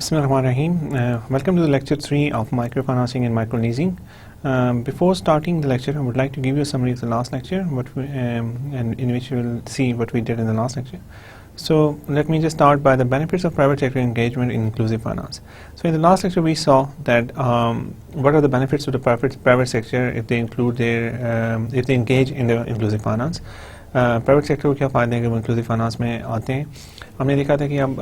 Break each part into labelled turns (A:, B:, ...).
A: Bismillahirrahmanirrahim. Welcome to the lecture 3 of microfinancing and microleasing. Before starting the lecture, I would like to give you a summary of the last lecture, and in which you will see what we did in the last lecture. So let me just start by the benefits of private sector engagement in inclusive finance. So in the last lecture, we saw that what are the benefits of the private sector if they engage in the inclusive finance. Private sector کو کیا فائدے ہیں کہ وہ inclusive finance میں آتے ہیں. ہم نے دیکھا تھا کہ اب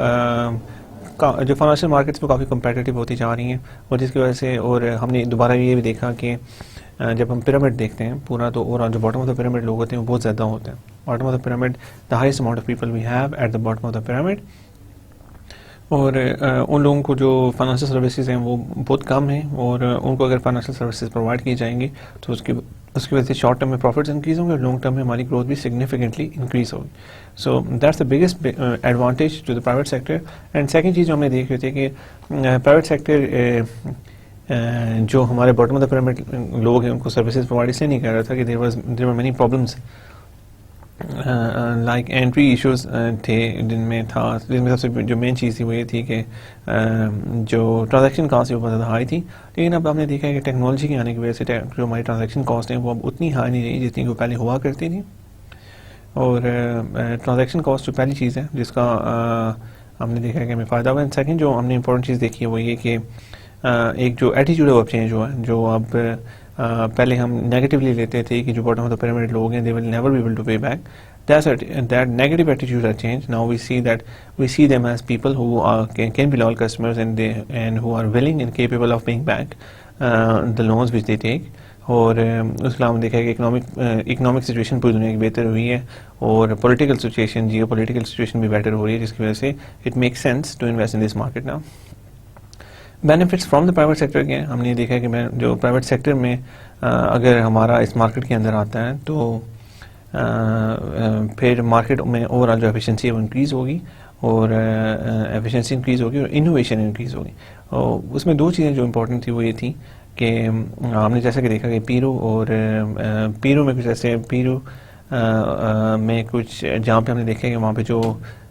A: جو فائنینشیل مارکیٹس وہ کافی کمپیٹیٹیو ہوتی جا رہی ہیں, اور جس کی وجہ سے, اور ہم نے دوبارہ یہ بھی دیکھا کہ جب ہم پیرامڈ دیکھتے ہیں پورا, تو اور جو باٹم آف دا پیرامڈ لوگ ہوتے ہیں وہ بہت زیادہ ہوتے ہیں. Bottom of the pyramid, the highest amount of people we have at the bottom of the pyramid, اور ان لوگوں کو جو فائنینشیل سروسز ہیں وہ بہت کم ہیں, اور ان کو اگر فائنینشیل سروسز پرووائڈ کی جائیں گی تو اس کی وجہ سے شارٹ ٹرم میں پروفٹس انکریز ہوں گے, اور لانگ ٹرم میں ہماری گروتھ بھی سگنیفیکنٹلی انکریز ہوگی. So that's the biggest advantage to the private sector. And second چیز جو ہم نے دیکھی ہوتی ہے کہ پرائیویٹ سیکٹر جو ہمارے باٹم آف دا پیرامڈ لوگ ہیں ان کو سروسز پرووائڈ اس لیے نہیں کر رہا تھا کہ there were many problems like entry issues تھے جن میں سب سے جو مین چیز تھی وہ یہ تھی کہ جو ٹرانزیکشن کاسٹ ہے وہ بہت زیادہ ہائی تھی. لیکن اب ہم نے دیکھا ہے کہ ٹیکنالوجی کے آنے کی وجہ سے جو ہماری ٹرانزیکشن کاسٹ ہیں وہ اب اتنی ہائی نہیں رہی جتنی وہ پہلے ہوا کرتی تھی. اور ٹرانزیکشن کاسٹ جو پہلی چیز ہے جس کا ہم نے دیکھا ہے کہ ہمیں فائدہ ہوا. سیکنڈ جو ہم نے امپورٹنٹ چیز دیکھی ہے وہ یہ کہ ایک جو ایٹیٹیوڈ آف چینج ہوا ہے, جو اب پہلے ہم نیگیٹولی لیتے تھے کہ جو باٹم آف دا پیرامڈ لوگ ہیں they will never be able to pay back. That negative attitude has changed. Now we see them as people who can be loyal customers and who are willing and capable of paying back the loans which they take. اور اس کے علاوہ ہم دیکھا کہ economic situation پوری دنیا کی بہتر ہوئی ہے, اور political situation, geopolitical situation بھی بیٹر ہو رہی ہے, جس کی وجہ سے it make sense to invest in this market now. Benefits from the private sector کے ہم نے دیکھا کہ جو پرائیویٹ سیکٹر میں اگر ہمارا اس مارکیٹ کے اندر آتا ہے تو پھر مارکیٹ میں اوور آل جو ایفیشنسی ہے وہ انکریز ہوگی, اور ایفیشنسی انکریز ہوگی اور انوویشن انکریز ہوگی. اور اس میں دو چیزیں جو امپورٹنٹ تھی وہ یہ تھی کہ ہم نے جیسا کہ دیکھا کہ پیرو میں کچھ ایسے میں کچھ جہاں پہ ہم نے دیکھا کہ وہاں پہ جو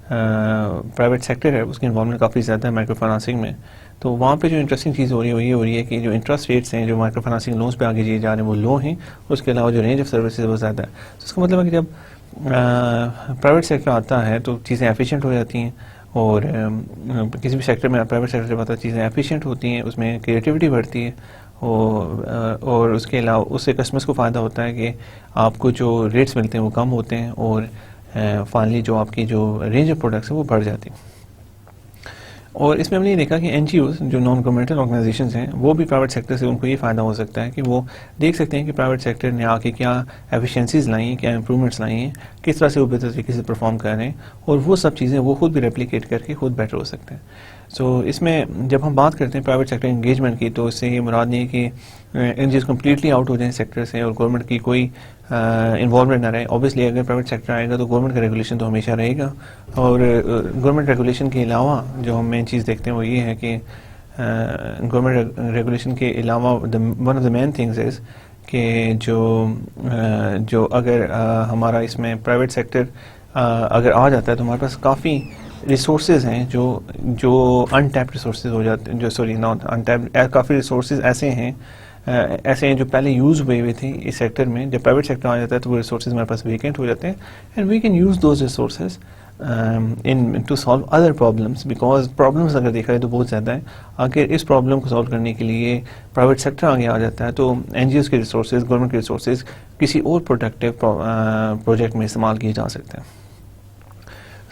A: پرائیویٹ سیکٹر ہے اس کی انوالومنٹ کافی زیادہ ہے مائکرو فائنانسنگ میں. تو وہاں پہ جو انٹرسٹنگ چیز ہو رہی ہے وہ یہ ہو رہی ہے کہ جو انٹرسٹ ریٹس ہیں جو مائکرو فائنانسنگ لونس پہ آگے دیے جا رہے ہیں وہ لو ہیں, اس کے علاوہ جو رینج آف سروسز وہ زیادہ ہے. تو اس کا مطلب ہے کہ جب پرائیویٹ سیکٹر آتا ہے تو چیزیں ایفیشینٹ ہو جاتی ہیں, اور کسی بھی سیکٹر میں پرائیویٹ سیکٹر جب آتا ہے چیزیں ایفیشینٹ ہوتی ہیں, اس میں کریٹیوٹی بڑھتی ہے, اور اس کے علاوہ اس سے کسٹمرس کو فائدہ ہوتا ہے کہ آپ کو جو ریٹس ملتے ہیں وہ کم ہوتے ہیں, اور فائنلی جو آپ کی جو رینج آف پروڈکٹس ہیں وہ بڑھ جاتی ہیں. اور اس میں ہم نے یہ دیکھا کہ این جی اوز جو نان گورنمنٹل آرگنائزیشنز ہیں وہ بھی پرائیویٹ سیکٹر سے ان کو یہ فائدہ ہو سکتا ہے کہ وہ دیکھ سکتے ہیں کہ پرائیویٹ سیکٹر نے آ کے کیا ایفیشنسیز لائی ہیں, کیا امپرومنٹس لائی ہیں, کس طرح سے وہ بہتر طریقے سے پرفارم کر رہے ہیں, اور وہ سب چیزیں وہ خود بھی ریپلیکیٹ کر کے خود بیٹر ہو سکتے ہیں. سو اس میں جب ہم بات کرتے ہیں پرائیویٹ سیکٹر انگیجمنٹ کی تو اس سے یہ مراد نہیں ہے کہ ان چیز کمپلیٹلی آؤٹ ہو جائیں سیکٹر سے اور گورنمنٹ کی کوئی انوالومنٹ نہ رہے. اوبیسلی اگر پرائیویٹ سیکٹر آئے گا تو گورنمنٹ کا ریگولیشن تو ہمیشہ رہے گا, اور گورنمنٹ ریگولیشن کے علاوہ جو ہم مین چیز دیکھتے ہیں وہ یہ ہے کہ گورنمنٹ ریگولیشن کے علاوہ one of the main things is کہ جو اگر ہمارا اس میں پرائیویٹ سیکٹر اگر آ جاتا ہے تو ہمارے پاس کافی ریسورسز ہیں جو انٹیپڈ ریسورسز ہو جاتے ہیں, کافی ریسورسز ایسے ہیں جو پہلے یوز ہوئے تھے اس سیکٹر میں. جب پرائیویٹ سیکٹر آ جاتا ہے تو وہ ریسورسز ہمارے پاس ویکینٹ ہو جاتے ہیں, and we can use those resources to solve other problems, because problems اگر دیکھا جائے تو بہت زیادہ ہیں. اگر اس پرابلم کو سالو کرنے کے لیے پرائیویٹ سیکٹر آگے آ جاتا ہے تو این جی اوز کے ریسورسز, گورنمنٹ کے ریسورسز کسی اور پروڈکٹیو پروجیکٹ میں استعمال کیے جا سکتے ہیں.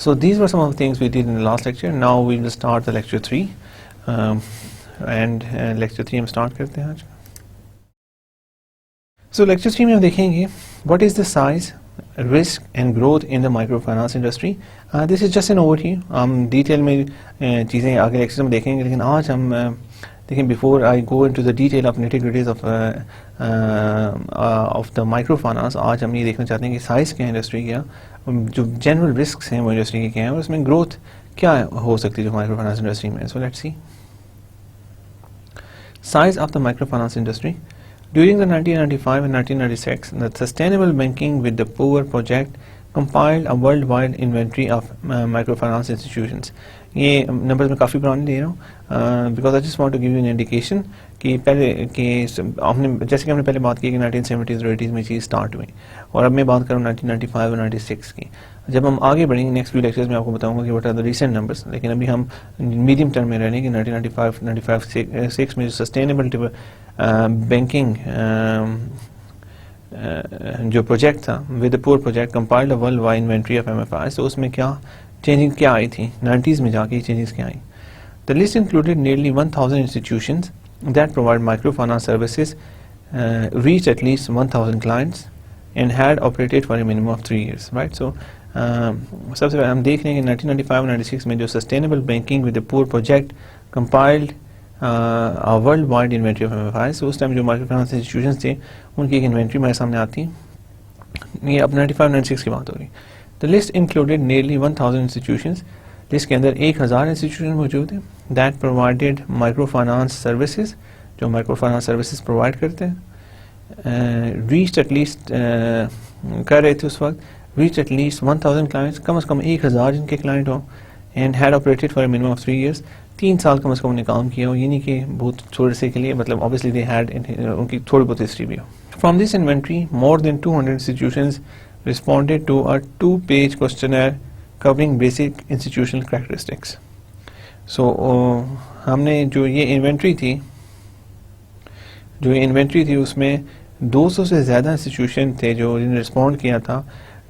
A: So these were some of the things we did in the last lecture. Now we will start the lecture 3, and lecture 3 ہم start کرتے ہیں آج. So lecture 3 میں ہم دیکھیں گے what is the size, risk and growth in the microfinance industry. This is just an overview. ہم detail میں چیزیں آگے لیکچر میں دیکھیں گے, لیکن آج ہم دیکھیں before I go into the detail of nitty-gritties of the microfinance, آج ہم یہ دیکھنا چاہتے ہیں کہ سائز کیا ہے انڈسٹری کیا, جو جنرل رسکس ہیں وہ انڈسٹری کے کیا ہیں, اور اس میں گروتھ کیا ہو سکتی ہے جو مائکرو فائنانس انڈسٹری میں. So let's see size of the micro finance industry. During the 1995 and 1996, the Sustainable Banking with the Poor project compiled a worldwide inventory of microfinance institutions. یہ نمبر میں کافی پرانے لے رہا ہوں because I just want to give you an indication کہ پہلے کہ ہم نے جیسے کہ ہم نے پہلے بات کی کہ 1970s اور 80s میں چیز اسٹارٹ ہوئی, اور اب میں بات کروں 1995 اور 96 کی. جب ہم آگے بڑھیں گے نیکسٹ فیو لیکچرز میں آپ کو بتاؤں گا کہ what are the recent numbers, لیکن ابھی ہم میڈیم ٹرم میں رہ رہے ہیں کہ 1995 میں جو سسٹینیبل بینکنگ جو پروجیکٹ تھا with a poor project compiled a worldwide inventory of MFIs, تو اس میں کیا چینجنگ کیا آئی تھی 90s میں جا کے چینجز کیا آئی. The list included nearly 1,000 institutions that provide microfinance services, reached at least 1,000 clients and had operated for a minimum of 3 years, right? So سب سے پہلے ہم دیکھ رہے ہیں کہ 1995-96 میں جو sustainable banking with a poor project compiled worldwide inventory of MFIs, اس ٹائم جو مائکرو فائنانس انسٹیٹیوشنز تھے ان کی ایک انوینٹری میرے سامنے آتی ہے. یہ اب 95-96 کی بات ہو رہی. The list included nearly 1,000 institutions. List کے اندر 1,000 انسٹیٹیوشن موجود ہیں that provided micro finance services, جو مائکرو فائنانس سروسز پرووائڈ کرتے ہیں. ریچ ایٹ لیسٹ کر رہے تھے اس وقت, ریچ ایٹ لیسٹ 1,000 کلائنٹس, کم از کم 1,000 جن کے کلائنٹ ہوں, and had operated for a minimum of 3 years, 3 سال کم از کم انہیں کام کیا ہو, یہ نہیں کہ بہت تھوڑے سے کے لیے, مطلب obviously they had ان کی تھوڑی بہت ہسٹری بھی ہو. From this inventory, more than 200 institutions responded to a 2-page questionnaire covering basic institutional characteristics. So ہم نے جو یہ انوینٹری تھی اس میں 200 سے زیادہ انسٹیٹیوشن تھے جو نے رسپونڈ کیا تھا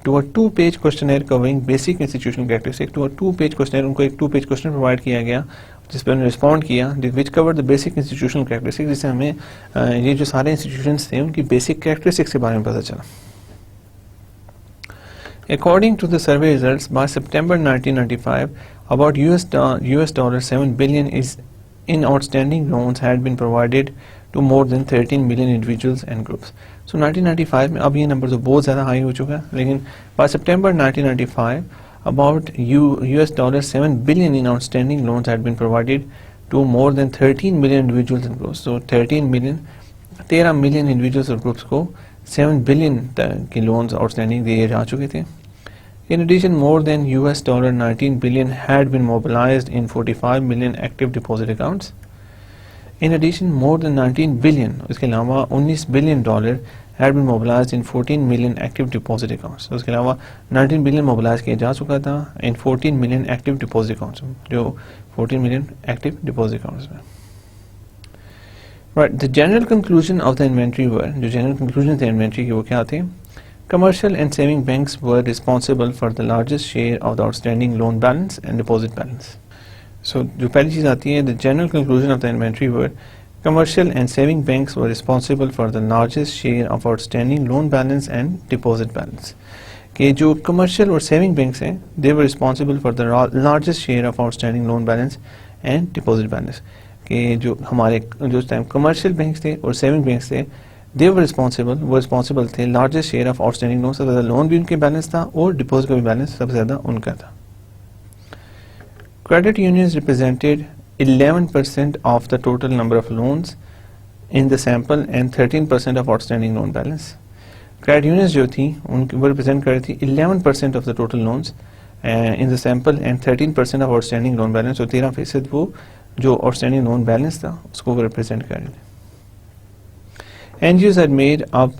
A: to a 2-page questionnaire covering basic institutional characteristics. To a 2-page questionnaire, ان کو ایک 2-page questionnaire پرووائڈ کیا گیا جس پہ انہوں نے رسپونڈ کیا which covered the basic institutional characteristics, جس سے ہمیں یہ جو سارے انسٹیٹیوشنس تھے ان کی بیسک کریکٹرسٹکس کے بارے میں پتہ چلا. According to the survey results, by September 1995, about $7 billion in outstanding loans had been provided to more than 13 million individuals and groups. So 1995 میں اب یہ نمبر تو بہت زیادہ ہائی ہو چکا ہے, لیکن by September 1995, about $7 billion in outstanding loans had been provided to more than 13 million individuals and groups. So 13 million individuals اور groups کو 7 billion کے لونز آؤٹسٹینڈنگ دیے جا چکے تھے. In addition, more than $19 billion had been mobilized in 45 million active deposit accounts. In addition, more than 19 billion, اس کے علاوہ $19 billion had been mobilized in 14 million active deposit accounts. اس کے علاوہ 19 billion موبلائز کیا جا چکا تھا in 14 million active deposit accounts, جو 14 million active deposit accounts میں. Right, the general conclusion of the inventory were, جو general conclusion تھے inventory کی وہ کیا تھے؟ Commercial and saving banks were responsible for the largest share of the outstanding loan balance and deposit balance. So جو پہلی چیز آتی ہے, the general conclusion of the inventory were commercial and saving banks were responsible for the largest share of outstanding loan balance and deposit balance. کہ جو commercial اور saving banks ہیں they were responsible for the largest share of outstanding loan balance and deposit balance. کہ جو ہمارے جو اس time commercial banks تھے اور سیونگ بینکس تھے they were responsible تھے largest share of outstanding loan, سب سے زیادہ لون بھی ان کے بیلنس تھا اور ڈپوزٹ کا بھی بیلنس سب سے زیادہ ان کا تھا. Credit unions represented 11% of the total number of loans in the sample and 13% of outstanding loan balance. Credit unions جو تھی ان وہ ریپرزینٹ کر رہی تھی 11% of the total loans in the sample and 13% of outstanding loan balance, اور 13% وہ جو outstanding loan balance تھا اس کو وہ ریپرزینٹ کر رہی تھی. NGOs had made up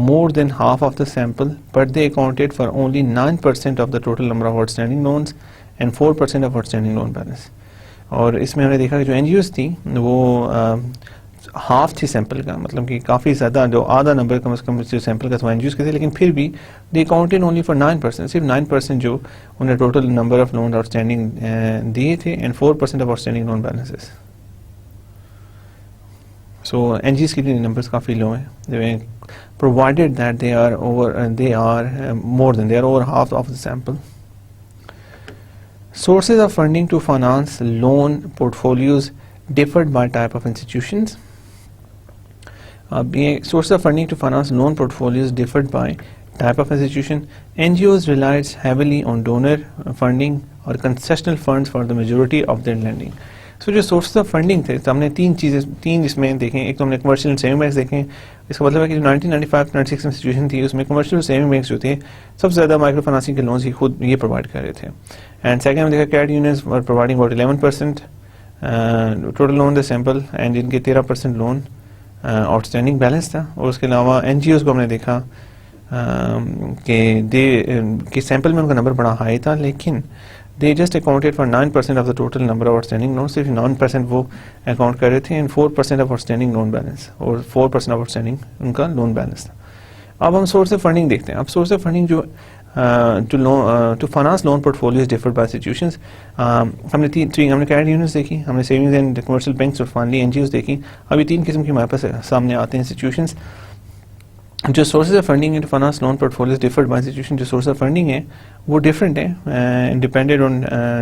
A: more than half of the sample, but they accounted for only 9% of the total number of outstanding loans and 4% of outstanding loan balance. اور اس میں ہم نے دیکھا کہ جو NGOs تھی وہ ہاف تھی سیمپل کا, مطلب کہ کافی زیادہ جو آدھا نمبر کم از کم جو سیمپل کا تھا NGOs کے تھے, لیکن پھر بھی they accounted only for 9%, صرف 9% جو انہیں total number of loan outstanding دیے تھے and 4% of outstanding loan balances. So NGOs کے لیے نمبرز کافی لو ہیں, provided that they are over half of the sample. Sources of funding to finance loan portfolios differed by type of institutions. Sources of funding to finance loan portfolios differed by type of institution. NGOs relied heavily on donor funding or concessional funds for the majority of their lending. سو جو sources of funding تھے تو ہم نے تین اس میں دیکھیں. ایک تو ہم نے کمرشل اینڈ سیونگ بینکس دیکھیں. اس کا مطلب ہے کہ جو 1995-96 میں سچویشن تھی اس میں کمرشل اور سیونگ بینکس جو تھے سب سے زیادہ مائکرو فائنانسنگ کے لونز ہی خود یہ پرووائڈ کر رہے تھے. اینڈ سیکنڈ میں دیکھا credit unions are providing about 11% total loan the sample and جن کے 13% لون آؤٹ اسٹینڈنگ بیلنس تھا. اور اس کے علاوہ این جی اوز کو ہم نے دیکھا کہ سیمپل میں ان کا نمبر بڑا ہائی تھا, لیکن they just accounted for 9% of the total number of outstanding loan, صرف 9% وہ اکاؤنٹ کر رہے تھے, and 4% of outstanding loan balance, اور 4% آف آؤٹ اسٹینڈنگ ان کا لون بیلنس تھا. اب ہم سورس آف فنڈنگ دیکھتے ہیں. اب سورس آف فنڈنگ جو to finance loan portfolios differ by situations. ہم نے ہم نے کریڈٹ یونینز دیکھی, ہم نے سیونگز اینڈ کمرشل بینکس اور فائنلی این جی اوز دیکھی. ابھی 3 قسم کی ہمارے پاس سامنے آتے ہیں سچویشنز. جو سورسز آف فنڈنگ ہے finance loan portfolios differed by situation, جو سورس آف فنڈنگ ہے وہ ڈفرینٹ ہے depended on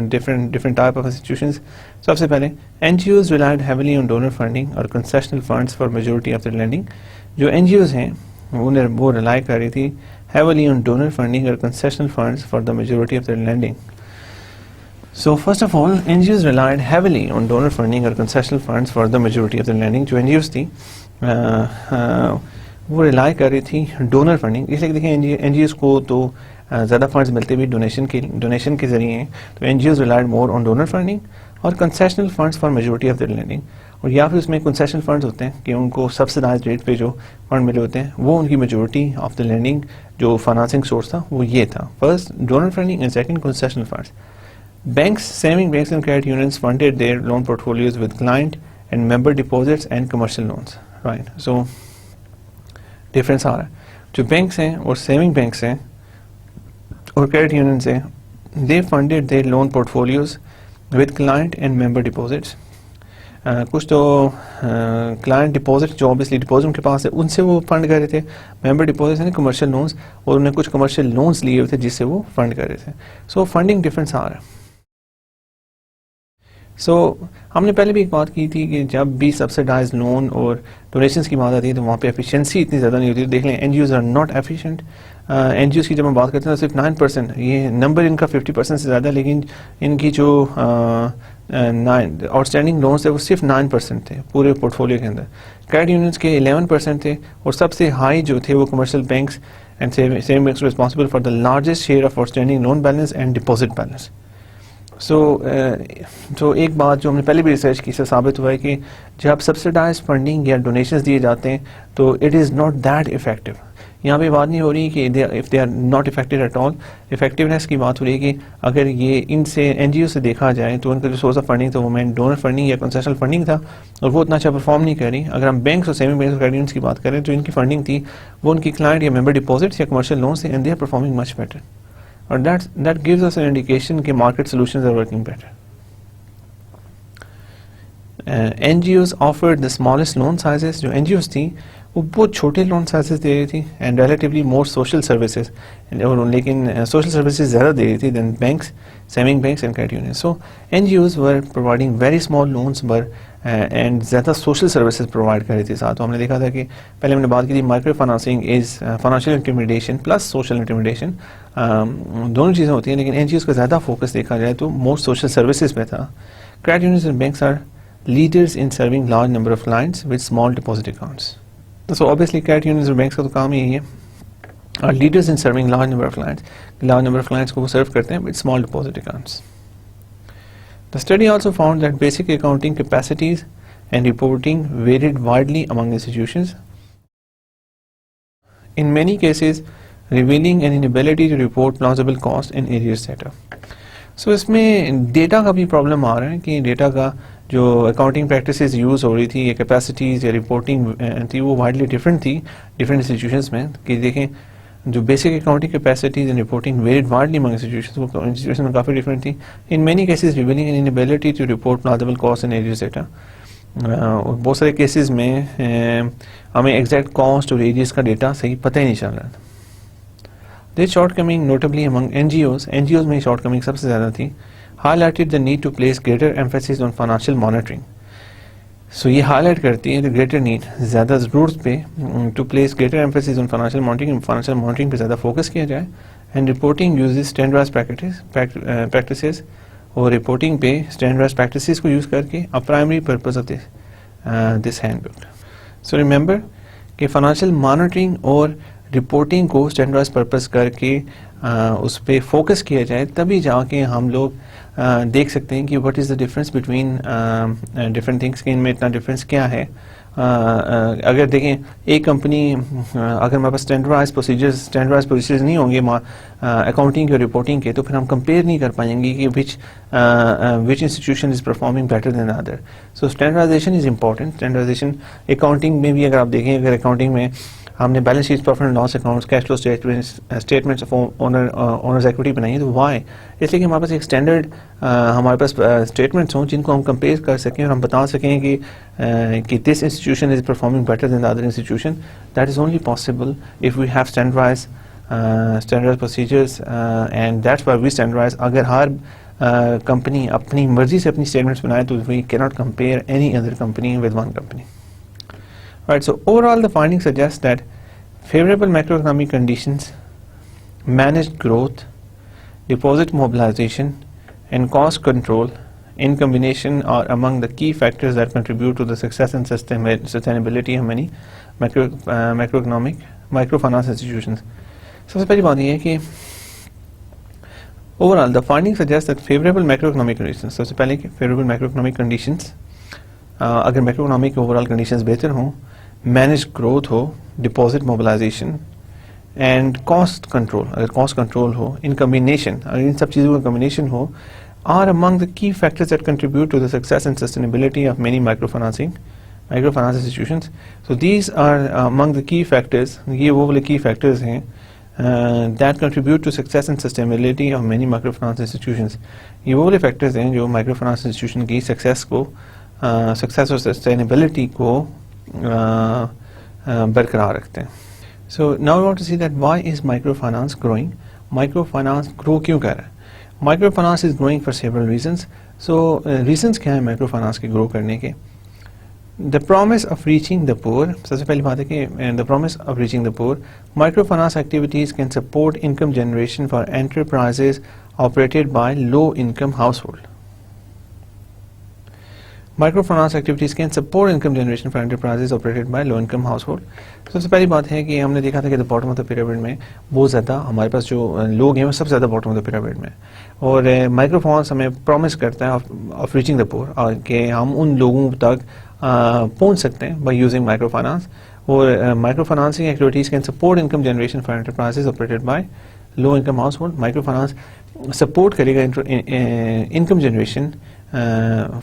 A: different type of situations. سب سے پہلے N G Os relied heavily on donor funding اور concessional funds for majority of the lending. جو N جی Os ہیں وہ ریلائی کر رہی تھی heavily on donor funding or concessional funds for the majority of their lending. So first of all, NGOs relied heavily on donor funding or concessional funds for the majority of their lending. جو NGOs تھی وہ rely کر رہی تھی donor funding, اس لیے دیکھیں N G Os کو تو زیادہ فنڈز ملتے بھی ڈونیشن کے ذریعے ہیں, تو N G Os relied more on donor funding اور concessional funds for majority of their lending. اور یا پھر اس میں کنسیشنل فنڈز ہوتے ہیں کہ ان کو سبسڈائز ریٹ پہ جو فنڈ ملے ہوتے ہیں, وہ ان کی میجورٹی آف دا لینڈنگ جو فائنانسنگ سورس تھا وہ یہ تھا. First donor funding and second concessional funds. Banks, saving banks and credit unions funded their loan portfolios with client and member deposits and commercial loans. Right, so difference آ رہا ہے. جو banks ہیں اور سیونگ بینکس ہیں اور credit unions ہیں, they funded their loan portfolios with client and member deposits. کچھ تو کلائنٹ ڈپازٹ جو اوبیسلی ڈپازٹ ان کے پاس ہے ان سے وہ فنڈ کر رہے تھے, ممبر ڈپازٹ یعنی کمرشل لونس, اور انہوں نے کچھ کمرشل لونس لیے ہوئے تھے جس سے وہ فنڈ کر رہے تھے. سو فنڈنگ ڈفرینس آ رہا ہے. سو ہم نے پہلے بھی ایک بات کی تھی کہ جب بھی سبسڈائز لون اور ڈونیشنس کی بات آتی ہے تو وہاں پہ ایفیشینسی اتنی زیادہ نہیں ہوتی. دیکھ لیں N G Os are not efficient. N G Os کی جب ہم بات کرتے ہیں تو صرف 9%, یہ نمبر ان کا 50% سے زیادہ, لیکن ان کی جو آؤٹ اسٹینڈنگ لونس تھے وہ صرف 9% تھے پورے پورٹ فولیو کے اندر. کریڈٹ یونینس کے 11% تھے, اور سب سے ہائی جو تھے وہ commercial banks and saving banks responsible for the largest share of outstanding loan balance and deposit balance. So ایک بات جو ہم نے پہلے بھی ریسرچ کی سے ثابت ہوا ہے کہ جب سبسڈائز فنڈنگ یا ڈونیشنز دیے جاتے ہیں تو it is not that effective. یہاں پہ بات نہیں ہو رہی کہ if they are not affected at all, effectiveness کی بات ہو رہی ہے کہ اگر یہ ان سے این جی او سے دیکھا جائے تو ان کا جو سورس آف فنڈنگ تھا وہ مین ڈونر فنڈنگ یا کنسیشنل فنڈنگ تھا, اور وہ اتنا اچھا پرفارم نہیں کر رہی. اگر ہم بینکس اور سیونگ بینکس اور کریڈٹ یونینز کی بات کریں تو ان کی فنڈنگ تھی وہ ان کی کلائنٹ یا ممبر ڈپازٹس یا کمرشل لونس تھے, and they are performing much better. اور that gives us an indication کہ market solutions are working better. NGOs offered the smallest loan sizes. جو NGOs تھیں وہ بہت چھوٹے لون سائزز دے رہی تھی and relatively more social services, لیکن سوشل سروسز زیادہ دے رہی تھی than banks, saving banks and credit unions. So NGOs were providing very small loans and زیادہ سوشل سروسز پرووائڈ کر رہی تھی ساتھ. تو ہم نے دیکھا تھا کہ پہلے ہم نے بات کی تھی micro financing is financial intermediation plus social intermediation, دونوں چیزیں ہوتی ہیں, لیکن این جی اوز کا زیادہ فوکس دیکھا جائے تو مور سوشل سروسز پہ تھا. Credit unions and banks are leaders in serving large number of clients with small deposit accounts. So obviously credit unions اور بینکس کا تو کام یہی ہے, اور leaders in serving large number of clients, large number of clients کو وہ serve کرتے ہیں with small deposit accounts. The study also found that basic accounting capacities and reporting varied widely among institutions, in many cases revealing an inability to report plausible cost in arrears data. So اس میں data کا بھی problem آ رہا ہے کہ data کا جو accounting practices use ہو رہی تھی یا کیپیسٹیز یا رپورٹنگ تھی وہ وائڈلی ڈفرینٹ تھی ڈفرینٹ انسٹیٹیوشنس میں. کہ دیکھیں جو basic accounting capacities and reporting varied widely among institutions, وہ انسٹیٹیوشن میں کافی ڈفرینٹ تھی. In many cases revealing an inability to report plausible cost and arrears data. بہت سارے کیسز میں ہمیں ایگزیکٹ کاسٹ اور ایریاز کا ڈیٹا صحیح پتہ ہی نہیں چل رہا تھا. This shortcoming notably among N G Os میں شارٹ کمنگ سب سے زیادہ تھی. Highlighted the need to place greater emphasis on financial monitoring. So یہ ہائی لائٹ کرتی ہے گریٹر نیڈ, زیادہ ضرورت پہ to place greater emphasis on financial monitoring پہ زیادہ فوکس کیا جائے, and reporting uses standardise practices, اور رپورٹنگ پہ اسٹینڈرڈائز پریکٹسز کو یوز کر کے a primary purpose of this handbook. So remember کہ فائنانشیل مانیٹرنگ اور رپورٹنگ کو اسٹینڈرڈائز پرپز کر کے اس پہ فوکس کیا جائے, تبھی جا کے ہم لوگ دیکھ سکتے ہیں کہ what is the difference between different things, کہ ان میں اتنا ڈفرینس کیا ہے. اگر دیکھیں ایک کمپنی, اگر ہمارے پاس اسٹینڈرڈائز پروسیجرز نہیں ہوں گے اکاؤنٹنگ اور رپورٹنگ کے, تو پھر ہم کمپیئر نہیں کر پائیں گے کہ which institution is performing better than other. So standardisation is important. Standardisation accounting میں بھی اگر آپ دیکھیں, اگر اکاؤنٹنگ میں ہم نے balance sheet, profit and loss accounts, cash flow statements of owners equity بنائی ہے, تو وائی, اس لیے کہ ہمارے پاس ایک اسٹینڈرڈ ہمارے پاس اسٹیٹمنٹس ہوں جن کو ہم کمپیئر کر سکیں اور ہم بتا سکیں کہ this institution is performing better than other institution. That is only possible if we have standardize procedures, and that's why we standardize. اگر ہر کمپنی اپنی مرضی سے اپنی اسٹیٹمنٹس بنائے تو وی کی not compare any other company with one company. Right, so overall the findings suggest that favorable macroeconomic conditions, managed growth, deposit mobilization and cost control in combination are among the key factors that contribute to the success and sustainability of many microfinance institutions. سب سے پہلی بات یہ ہے کہ overall the findings suggest that favorable macroeconomic conditions, سب سے پہلے کہ favorable macroeconomic conditions, اگر میکرو اکنامک کے اوور آل کنڈیشنز بہتر ہوں, مینیج گروتھ ہو, deposit mobilisation and cost control, اگر کاسٹ کنٹرول ہو, ان کمبینیشن, اگر ان سب چیزوں کا combination who, are among the key factors that contribute to the success and sustainability of many microfinance institutions. So these are among the key factors, یہ وہ والے key factors ہیں that contribute to success and sustainability of many microfinance institutions. یہ وہ والے factors ہیں جو microfinance institution کی سکسیس اور سسٹینیبلٹی کو برقرار رکھتے ہیں. So now want to see that why is microfinance growing. Micro finance گرو کیوں کر رہا ہے؟ Micro finance is growing for several reasons. So reasons کیا ہیں مائکرو فائنانس کے گرو کرنے کے؟ دا پرومس آف ریچنگ دا پور, سب سے پہلی بات ہے کہ دا پرومس آف ریچنگ دا پور. Micro finance activities can support income generation for enterprises operated by low income house hold. Microfinance activities can support income generation for enterprises operated by low income household. سب سے پہلی بات ہے کہ ہم نے دیکھا تھا کہ باٹم آف دا پیرامڈ میں بہت زیادہ ہمارے پاس جو لوگ ہیں وہ سب سے زیادہ باٹم آف دا پیرامڈ میں, اور مائکرو فائنانس ہمیں پرومس کرتا ہے آف ریچنگ دا پور, کہ ہم ان لوگوں تک پہنچ سکتے ہیں بائی یوزنگ مائکرو فائنانس. اور microfinancing activities can support income generation for enterprises operated by low income household. Microfinance support کرے گا income generation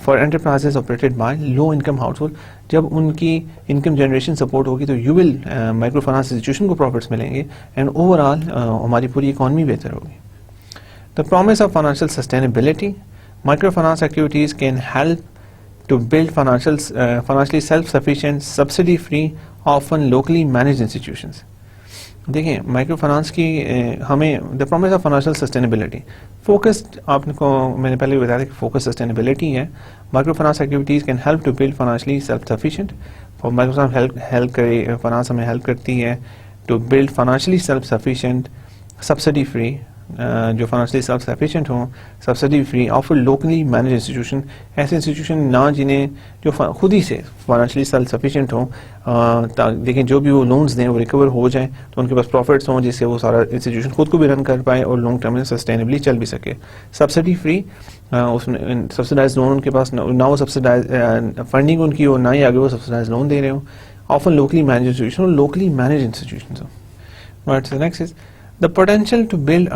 A: for enterprises operated by low income household. جب ان کی income generation support ہوگی تو you will microfinance institution کو profits ملیں گے اینڈ اوور آل ہماری پوری اکانومی بہتر ہوگی. The promise of financial sustainability. Microfinance activities can help to build financially self sufficient subsidy free often locally managed institutions. دیکھیں microfinance کی ہمیں the promise of financial sustainability, focused, آپ کو میں نے پہلے بتایا تھا کہ فوکس سسٹینیبلٹی ہے. Microfinance activities can help to build financially self sufficient. Microfinance ہمیں ہیلپ کرتی ہے to build financially self sufficient subsidy free, جو فائنینشلی سیلف سفیشینٹ ہوں, subsidy free offer locally manage institution. ایسے institution نہ جنہیں جو خود ہی سے فائنینشلی سیلف سفیشینٹ ہوں, دیکھیں جو بھی وہ لونز دیں وہ ریکور ہو جائیں تو ان کے پاس پروفٹس ہوں جس سے وہ سارا انسٹیٹیوشن خود کو بھی رن کر پائے اور لانگ ٹرم میں سسٹینیبلی چل بھی سکے. سبسڈی فری, اس میں سبسڈائز لون ان کے پاس نہ وہ سبسڈائز فنڈنگ ان کی ہو, نہ ہی آگے وہ سبسڈائز لون دے رہے ہوں. آفن لوکلی مینیج انسٹیٹیوشن اور لوکلی مینیج انسٹیٹیوشنز ہوں. Right, so next is the potential to build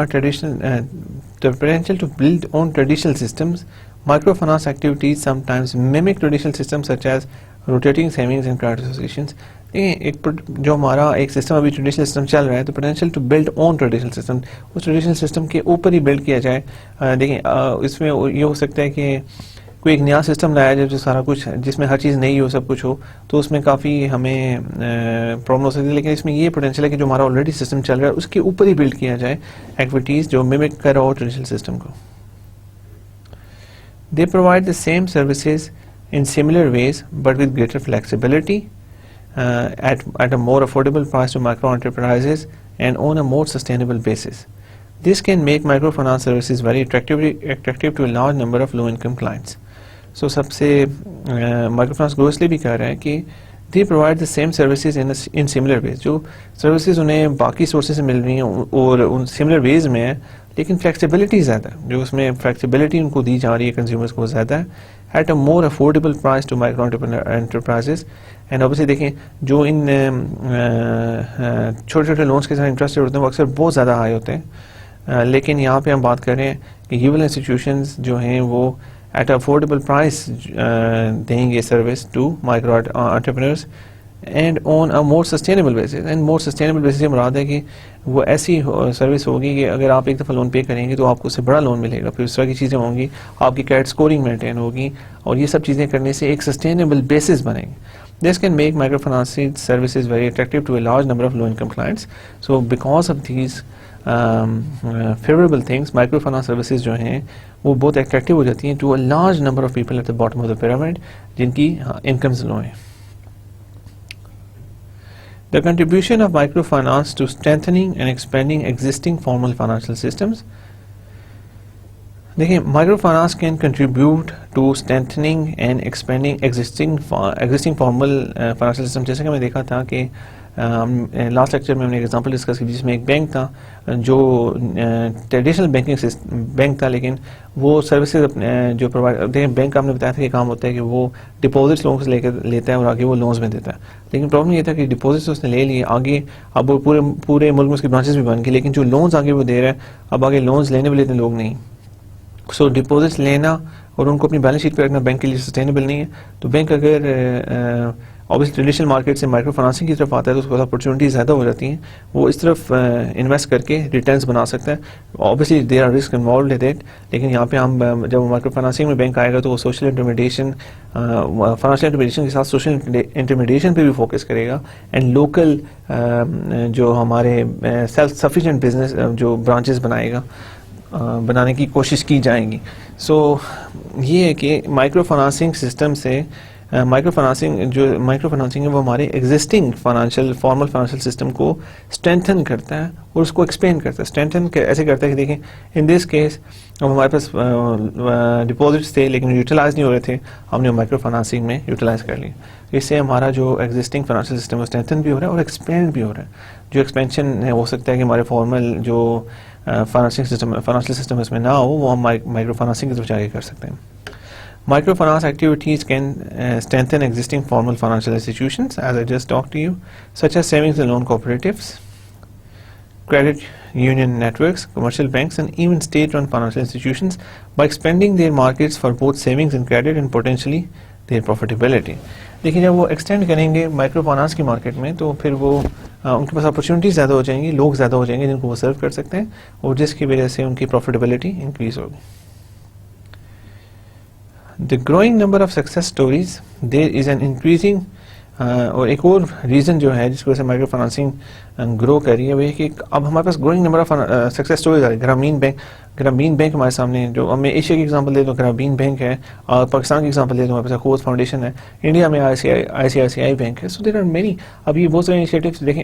A: on traditional systems. Microfinance activities sometimes mimic traditional systems such as rotating savings and credit associations. جو ہمارا ایک system ابھی traditional system چل رہا ہے, تو potential to build on traditional system, اس traditional system کے اوپر ہی بلڈ کیا جائے. دیکھیں اس میں یہ ہو سکتا ہے کہ کوئی ایک نیا سسٹم لایا جائے جو سارا کچھ جس میں ہر چیز نئی ہو, سب کچھ ہو, تو اس میں کافی ہمیں پرابلم ہو سکتی ہے. لیکن اس میں یہ پوٹینشیل ہے کہ جو ہمارا آلریڈی سسٹم چل رہا ہے اس کے اوپر ہی بلڈ کیا جائے ایکٹیویٹیز جو میمک کر رہا ہو ٹریڈیشنل سسٹم کو. They provide the same services in similar ways but with greater flexibility at a more affordable price to micro enterprises and on a more sustainable basis. This can make microfinance services very attractive to a large number of low income clients. So سب سے microfinance گرو اس لیے بھی کہہ رہا ہے کہ they provide the same services in similar ways. جو services انہیں باقی سورسز سے مل رہی ہیں اور ان سملر ویز میں ہیں, لیکن فلیکسیبلٹی زیادہ ہے, جو اس میں فلیکسیبلٹی ان کو دی جا رہی ہے کنزیومرز کو زیادہ ہے, at a more affordable price to micro enterprises. And obviously دیکھیں جو ان چھوٹے چھوٹے لونس کے ساتھ انٹرسٹ ہوتے ہیں وہ اکثر بہت زیادہ ہائی ہوتے ہیں, لیکن یہاں پہ ہم بات کر رہے ہیں کہ یہ والے انسٹیٹیوشنز جو ہیں وہ ایٹ افورڈیبل پرائز دیں گے service to micro entrepreneurs and on a more sustainable basis. And more sustainable basis سے مراد ہے کہ وہ ایسی سروس ہوگی کہ اگر آپ ایک دفعہ لون پے کریں گے تو آپ کو اس سے بڑا لون ملے گا, پھر اس طرح کی چیزیں ہوں گی, آپ کی کریڈٹ اسکورنگ مینٹین ہوگی, اور یہ سب چیزیں کرنے سے ایک سسٹینیبل بیسس بنیں گے. This can make microfinance services very attractive to a large number of low-income clients. So because of these favorable things, microfinance services جو ہیں وہ بہت attractive ہو جاتی ہیں to a large number of people at the bottom of the pyramid جن کی incomes low ہیں. The contribution of microfinance to strengthening and expanding existing formal financial systems. دیکھیں microfinance can contribute to strengthening and expanding existing formal financial system. جیسے کہ میں دیکھا تھا کہ لاسٹ لیکچر میں ہم نے ایک ایگزامپل ڈسکس کی جس میں ایک بینک تھا جو ٹریڈیشنل بینک تھا, لیکن وہ سروسز اپنے جو پرووائڈ دیکھیں بینک آپ نے بتایا تھا کہ کام ہوتا ہے کہ وہ ڈپازٹس لوگوں سے لے کے لیتا ہے اور آگے وہ لونز میں دیتا ہے, لیکن پرابلم یہ تھا کہ ڈپازٹس اس نے لے لیے, آگے اب وہ پورے ملک میں اس کی برانچز بھی بن گئی, لیکن جو لونز آگے وہ دے رہا ہے اب آگے لونز لینے والے اتنے لوگ نہیں. سو ڈپازٹس لینا اور ان کو اپنی بیلنس شیٹ پہ رکھنا بینک کے لیے سسٹینیبل نہیں ہے. تو بینک اگر اوبیسلی ٹریڈیشنل مارکیٹ سے مائکرو فائنانسنگ کی طرف آتا ہے تو اس کے بعد اپرچونیٹیز زیادہ ہو جاتی ہیں, وہ اس طرف انویسٹ کر کے ریٹرنس بنا سکتا ہے. Obviously there are risk involved with it, لیکن یہاں پہ ہم جب مائکرو فائنانسنگ میں بینک آئے گا تو وہ سوشل انٹرمیڈیشن فائنانشیل انٹرمیڈیشن کے ساتھ سوشل انٹرمیڈیشن پہ بھی فوکس کرے گا, اینڈ لوکل جو ہمارے سیلف سفیشینٹ بزنس جو برانچز بنائے گا بنانے کی کوشش کی جائیں گی. سو یہ ہے کہ مائکرو فائنانسنگ سسٹم سے مائکرو فائنانسنگ ہے وہ ہمارے ایگزسٹنگ فارمل فائنانشیل سسٹم کو اسٹرینتھن کرتا ہے اور اس کو ایکسپینڈ کرتا ہے. اسٹرینتھن ایسے کرتا ہے کہ دیکھیں ان دس کیس اب ہمارے پاس ڈپازٹس تھے لیکن یوٹیلائز نہیں ہو رہے تھے, ہم نے مائکرو فائنانسنگ میں یوٹیلائز کر لی. اس سے ہمارا جو ایگزسٹنگ فائنانشیل سسٹم ہے اسٹرینتھن بھی ہو رہا ہے اور ایکسپینڈ بھی ہو رہا ہے. جو ایکسپینشن ہو سکتا ہے کہ ہمارے فارمل جو فائنانشیل سسٹم اس میں نہ ہو وہ ہم مائکرو فائنانسنگ کی طرف جا کے کر سکتے ہیں. Micro finance activities can strengthen existing formal financial institutions, as I just talked to you, such as savings and loan cooperatives, credit union networks, commercial banks, and even state-run financial institutions by expanding their markets for both savings and credit and potentially their profitability. لیکن جب وہ extend کریں گے micro finance کی market میں تو پھر وہ ان کے پاس اپرچونیٹیز زیادہ ہو جائیں گی, لوگ زیادہ ہو جائیں گے جن کو وہ سرو کر سکتے ہیں, اور جس کی وجہ سے ان کی پروفیٹیبلٹی انکریز ہوگی. The growing number of success stories, there is an increasing اور ایک اور ریزن جو ہے جس کی وجہ سے مائکرو فائنانسنگ گرو کر رہی ہے وہ یہ کہ اب ہمارے پاس growing number of success stories آ رہی ہے. گرامین بینک ہمارے سامنے, جو میں ایشیا کی ایگزامپل دے دوں گرامین بینک ہے, اور پاکستان کی ایگزامپل دے دوں ہمارے پاس قوت فاؤنڈیشن ہے, انڈیا میں ICICI بینک ہے. سو دیر آر مینی. اب یہ بہت سارے انیشیٹیوز دیکھیں,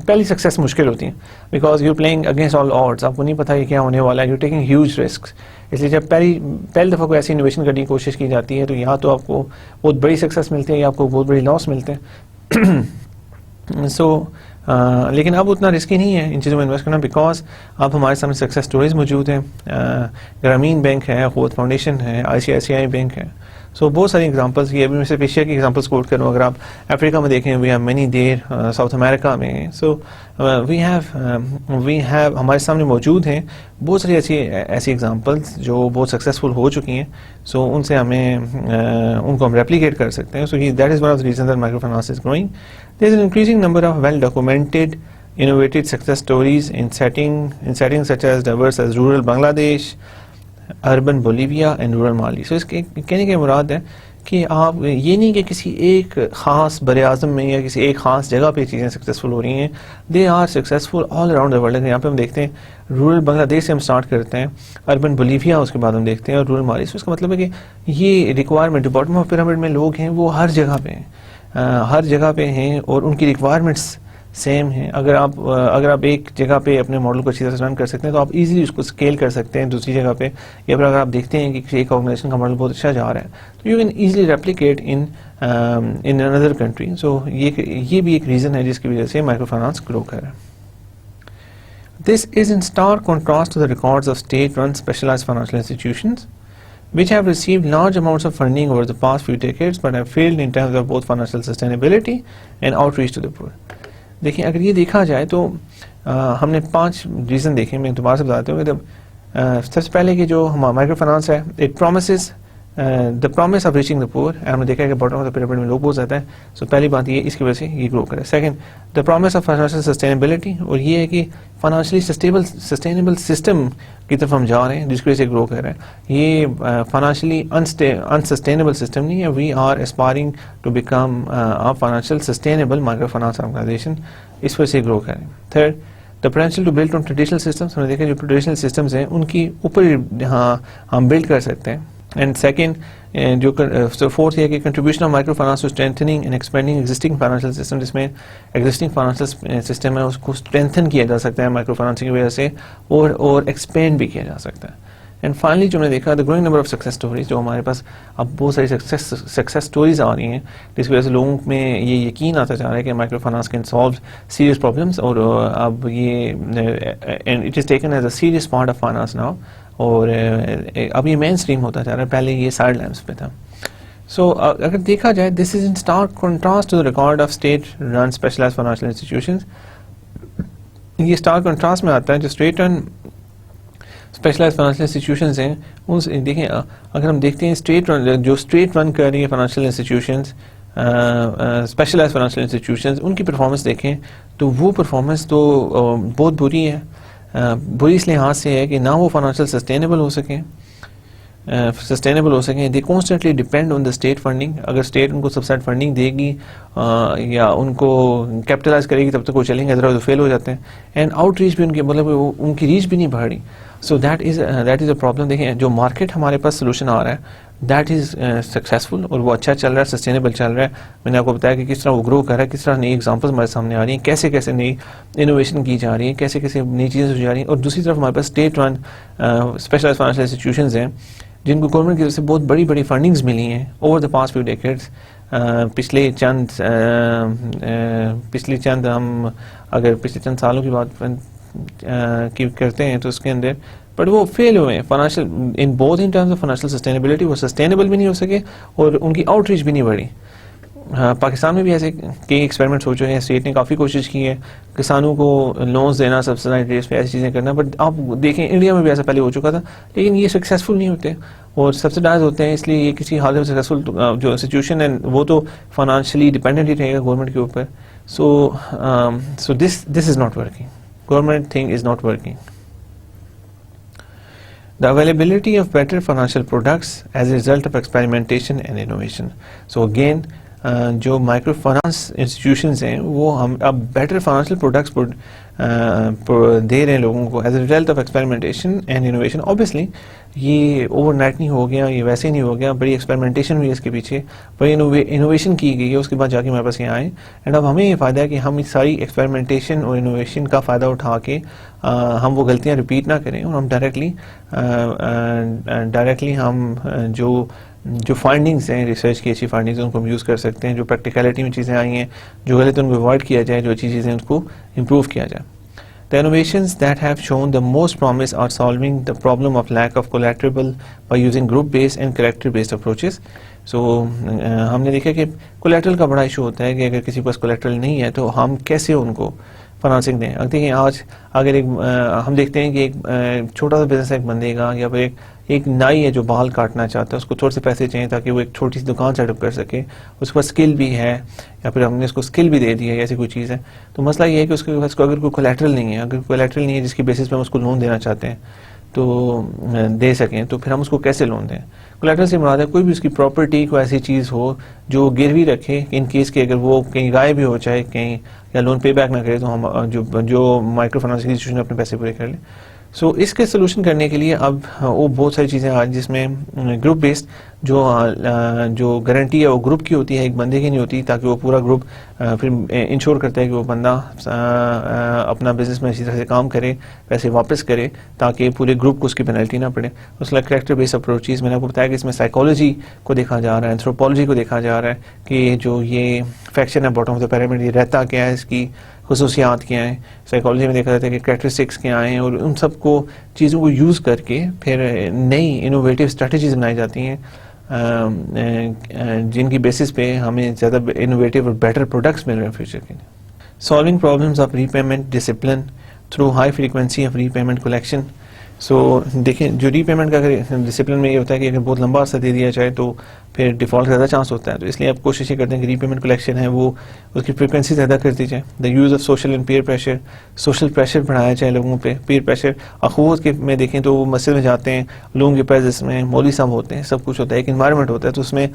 A: پہلی سکسیس مشکل ہوتی ہیں because you playing against all odds, آپ کو نہیں پتا کہ کیا ہونے والا ہے, یو ٹیکنگ ہیوج رسکس. اس لیے جب پہلی دفعہ کوئی ایسی انوویشن کرنے کی کوشش کی جاتی ہے تو یا تو آپ کو بہت بڑی سکسیس ملتی ہے یا آپ کو بہت بڑی لاس ملتے ہیں. سو لیکن اب اتنا رسکی نہیں ہے ان چیزوں میں انویسٹ کرنا بیکاز اب ہمارے سامنے سکسیس اسٹوریز موجود ہیں. گرامین بینک ہے, قوت فاؤنڈیشن ہے, ICICI بینک ہے. سو بہت ساری ایگزامپلس, یہ ابھی میں صرف ایشیا کی ایگزامپلس کوٹ کروں. اگر آپ افریقہ میں دیکھیں we have many there, south America میں. سو وی ہیو ہمارے سامنے موجود ہیں بہت ساری ایسی ایگزامپلس جو بہت سکسیزفل ہو چکی ہیں. سو ان سے ہمیں ان کو ہم ریپلیکیٹ کر سکتے ہیں. So that is one of the reason that micro finance is growing. There is an increasing number of well documented innovative success stories in settings such as diverse as rural Bangladesh, urban Bolivia and rural Mali. So اس کے کہنے کی مراد ہے کہ آپ یہ نہیں کہ کسی ایک خاص بر اعظم میں یا کسی ایک خاص جگہ پہ چیزیں سکسیزفل ہو رہی ہیں. They are successful all around the world. یہاں پہ ہم دیکھتے ہیں رورل بنگلہ دیش سے ہم سٹارٹ کرتے ہیں, اربن بولیویا اس کے بعد ہم دیکھتے ہیں, اور رورل مالی. اس کا مطلب ہے کہ یہ ریکوائرمنٹ جو باٹم آف پیرامڈ میں لوگ ہیں وہ ہر جگہ پہ ہیں اور ان کی ریکوائرمنٹس سیم ہیں. اگر آپ ایک جگہ پہ اپنے ماڈل کو اچھی طرح سے رن کر سکتے ہیں تو آپ ایزیلی اس کو اسکیل کر سکتے ہیں دوسری جگہ پہ, یا پھر اگر آپ دیکھتے ہیں کہ ایک آرگنائزیشن کا ماڈل بہت اچھا جا رہا ہے تو you can easily replicate in اندر کنٹری. سو یہ بھی ایک ریزن ہے جس کی وجہ سے مائکرو فائنانس گرو کر رہا ہے. This is in stark contrast to the records of state-run specialized financial institutions, which have received large amounts of funding over the past few decades but have failed in terms of both financial sustainability and outreach to the poor. دیکھیں اگر یہ دیکھا جائے تو ہم نے 5 reason دیکھے, میں دوبارہ سے بتاتا ہوں. سب سے پہلے کہ جو مائکرو فائنانس ہے, it promises the promise of reaching the پور. ہم نے دیکھا کہ باٹم آف دا پیرامڈ میں لوگ بہت زیادہ ہے. سو پہلی بات یہ اس کی وجہ سے یہ گرو کرے. Second, the promise of financial sustainability, اور یہ ہے کہ فائنینشلی سسٹینیبل سسٹم کی طرف ہم جا رہے ہیں جس کی وجہ سے گرو کر رہے ہیں. یہ فائنینشلی انسسٹینیبل سسٹم نہیں ہے. We are aspiring to become financial sustainable microfinance organisation, اس وجہ سے گرو کریں. Third, the potential to build on traditional systems. ہم نے دیکھا جو ٹریڈیشنل سسٹمز ہیں ان کی اوپر ہم بلڈ کر سکتے ہیں. اینڈ سیکنڈ, جو فورتھ ہے کہ contribution of microfinance to strengthening and expanding existing financial system, جس میں ایگزسٹنگ فائنینشیل سسٹم ہے اس کو اسٹرینتھن کیا جا سکتا ہے مائکرو فائنانس کی وجہ سے, اور ایکسپینڈ بھی کیا جا سکتا ہے. اینڈ فائنلی جو میں نے دیکھا, the growing number of success stories, جو ہمارے پاس اب بہت ساری سکسیس اسٹوریز آ رہی ہیں جس کی وجہ سے لوگوں میں یہ یقین آتا جا رہا ہے کہ micro finance can solve serious problems, اور اب یہ it is taken as a serious part of finance now, اور اب یہ مین اسٹریم ہوتا جا رہا ہے, پہلے یہ سائڈ لائنس پہ تھا. سو اگر دیکھا جائے, this is in stark contrast to the record of state run specialised financial institutions. یہ اسٹارک کنٹراسٹ میں آتا ہے جو state run specialised financial institutions ہیں. ان دیکھیں اگر ہم دیکھتے ہیں اسٹیٹ رن کر رہی ہے financial institutions, specialised financial institutions, ان کی پرفارمنس دیکھیں تو وہ پرفارمنس تو بہت بری ہے. بری اس لحاظ سے ہے کہ نہ وہ فائنینشیل سسٹینیبل ہو سکیں, they constantly depend on the state funding. اگر اسٹیٹ ان کو سبسائڈ فنڈنگ دے گی یا ان کو کیپٹلائز کرے گی تب تک وہ چلیں گے, ادروائز وہ فیل ہو جاتے ہیں. اینڈ آؤٹ ریچ بھی ان کی مطلب ان کی ریچ بھی نہیں بڑھ رہی. سو دیٹ از اے پرابلم. دیکھیں جو مارکیٹ ہمارے پاس سولوشن آ رہا ہے دیٹ از سکسیزفل, اور وہ اچھا چل رہا ہے, سسٹینیبل چل رہا ہے. میں نے آپ کو بتایا کہ کس طرح وہ گرو کر رہا ہے, کس طرح نئی ایگزامپلس ہمارے سامنے آ رہی ہیں, کیسے کیسے نئی انوویشن کی جا رہی ہے, کیسے کیسے نئی چیزیں ہو جا رہی ہیں. اور دوسری طرف ہمارے پاس state run specialised financial institutions ہیں جن کو گورنمنٹ کی طرف سے بہت بڑی بڑی فنڈنگز ملی ہیں over the past few decades. پچھلی چند ہم اگر پچھلے چند سالوں کی بات کی کرتے ہیں تو اس کے اندر بٹ وہ فیل ہوئے ہیں financial in both in terms of financial sustainability. وہ سسٹینیبل بھی نہیں ہو سکے اور ان کی آؤٹ ریچ بھی نہیں بڑھی. پاکستان میں بھی ایسے کئی ایکسپیریمنٹس ہو چکے ہیں. اسٹیٹ نے کافی کوشش کی ہے کسانوں کو لونز دینا, سبسڈائز ریٹس پہ ایسی چیزیں کرنا, بٹ آپ دیکھیں انڈیا میں بھی ایسا پہلے ہو چکا تھا, لیکن یہ سکسیزفل نہیں ہوتے اور سبسڈائز ہوتے ہیں. اس لیے یہ کسی حال میں سکسیزفل جو انسٹیٹیوشن ہے وہ تو فائنانشلی ڈیپینڈنٹ ہی رہے گا گورنمنٹ کے اوپر. So this is not working. Government thing is not working. The availability of better financial products as a result of experimentation and innovation. So again, جو مائکرو فائنانس انسٹیٹیوشنز ہیں وہ ہم اب better financial products they رہے ہیں لوگوں کو as a result of experimentation and innovation. Obviously یہ اوور نائٹ نہیں ہو گیا, یہ ویسے نہیں ہو گیا, بڑی ایکسپیریمنٹیشن ہوئی ہے اس کے پیچھے, بڑی انوویشن کی گئی ہے, اس کے بعد جا کے ہمارے پاس یہ آئے. اینڈ اب ہمیں یہ فائدہ ہے کہ ہم اس ساری ایکسپیریمنٹیشن اور انوویشن کا فائدہ اٹھا کے ہم وہ غلطیاں ریپیٹ نہ کریں, اور ہم ڈائریکٹلی ہم جو فائنڈنگز ہیں ریسرچ کی اچھی فائنڈنگز ان کو ہم یوز کر سکتے ہیں. جو پریکٹیکلٹی میں چیزیں آئی ہیں جو غلط ان کو اوائڈ کیا جائے, جو اچھی چیزیں ان کو امپروو کیا جائے. The innovations that have shown the most promise are solving the problem of lack of collateral by using group-based and character-based approaches. So ہم نے دیکھا کہ collateral کا بڑا ایشو ہوتا ہے کہ اگر کسی کے پاس collateral نہیں ہے تو ہم کیسے ان کو فائنانسنگ دیں. دیکھیں آج اگر ہم دیکھتے ہیں کہ ایک چھوٹا سا بزنس ایک بندے گا یا پھر ایک نائی ہے جو بال کاٹنا چاہتا ہے, اس کو تھوڑے سے پیسے چاہیے تاکہ وہ ایک چھوٹی سی دکان سیٹ اپ کر سکے, اس کے پاس اسکل بھی ہے یا پھر ہم نے اس کو اسکل بھی دے دی ہے, ایسی کوئی چیز ہے. تو مسئلہ یہ ہے کہ اس کے پاس اگر کوئی کولیٹرل نہیں ہے, اگر کولیٹرل نہیں ہے جس کی بیسس پہ ہم اس کو لون دینا چاہتے ہیں تو دے سکیں, تو پھر ہم اس کو کیسے لون دیں. کولیٹرل سے مراد ہے کوئی بھی اس کی پراپرٹی کوئی ایسی چیز ہو جو گروی رکھے ان کیس کہ اگر وہ کہیں غائب بھی ہو جائے کہیں یا لون پے بیک نہ کرے تو ہم جو مائکرو فائنانس انسٹیٹیوشن اپنے پیسے پورے کر لیں. سو اس کے سولوشن کرنے کے لیے اب وہ بہت ساری چیزیں آج جس میں گروپ بیسڈ جو گارنٹی ہے وہ گروپ کی ہوتی ہے, ایک بندے کی نہیں ہوتی, تاکہ وہ پورا گروپ پھر انشور کرتا ہے کہ وہ بندہ اپنا بزنس میں اسی طرح سے کام کرے, پیسے واپس کرے, تاکہ پورے گروپ کو اس کی پینلٹی نہ پڑے. اس کے کریکٹر بیس اپروچز, میں نے آپ کو بتایا کہ اس میں سائیکالوجی کو دیکھا جا رہا ہے, اینتھروپولوجی کو دیکھا جا رہا ہے کہ جو یہ فیکشن ہے باٹم آف دا پیرامڈ, یہ رہتا کیا ہے, اس کی خصوصیات کیا ہیں. سائیکالوجی میں دیکھا جاتا ہے کہ کریکٹرسٹکس کیا ہیں, اور ان سب کو چیزوں کو یوز کر کے پھر نئی انوویٹیو اسٹریٹجیز بنائی جاتی ہیں, جن کی بیسس پہ ہمیں زیادہ انوویٹیو اور بیٹر پروڈکٹس مل رہے ہیں فیوچر کے لیے. Solving problems of repayment discipline through high frequency of repayment collection. So دیکھیں, جو ری پیمنٹ کا اگر ڈسپلن میں یہ ہوتا ہے کہ اگر بہت لمبا عرصہ دے دیا جائے تو پھر ڈیفالٹ کا زیادہ چانس ہوتا ہے, تو اس لیے آپ کوشش یہ کرتے ہیں کہ ری پیمنٹ کلیکشن ہے وہ اس کی فریکوینسی زیادہ کر دی جائے. The use of social and peer pressure, social pressure بڑھایا جائے لوگوں پہ. پیئر پریشر اخوت کے میں دیکھیں تو وہ مسجد میں جاتے ہیں, لوگوں کے پاس جس میں مولوی صاحب ہوتے ہیں, سب کچھ ہوتا ہے, ایک انوائرمنٹ ہوتا ہے, تو اس میں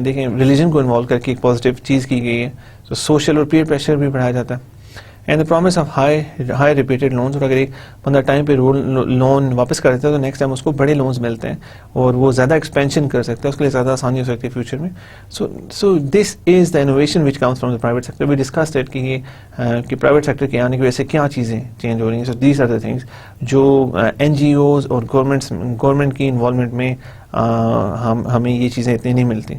A: دیکھیں ریلیجن کو انوالو کر کے ایک پازیٹیو چیز کی گئی ہے, تو سوشل اور پیئر پریشر بھی بڑھایا جاتا ہے. And the promise of high repeated loans, اور اگر ایک بندہ ٹائم پہ لون واپس کر دیتا ہے تو نیکسٹ ٹائم اس کو بڑے لونز ملتے ہیں اور وہ زیادہ ایکسپینشن کر سکتا ہے, اس کے لیے زیادہ آسانی ہو سکتی ہے فیوچر میں. So this is the innovation which comes from the private sector. We discussed it کہ پرائیویٹ سیکٹر کے آنے کی وجہ سے کیا چیزیں چینج ہو رہی ہیں. So these are the things جو این جی اوز اور گورنمنٹ کی انوالومنٹ میں ہمیں یہ چیزیں اتنی نہیں ملتی.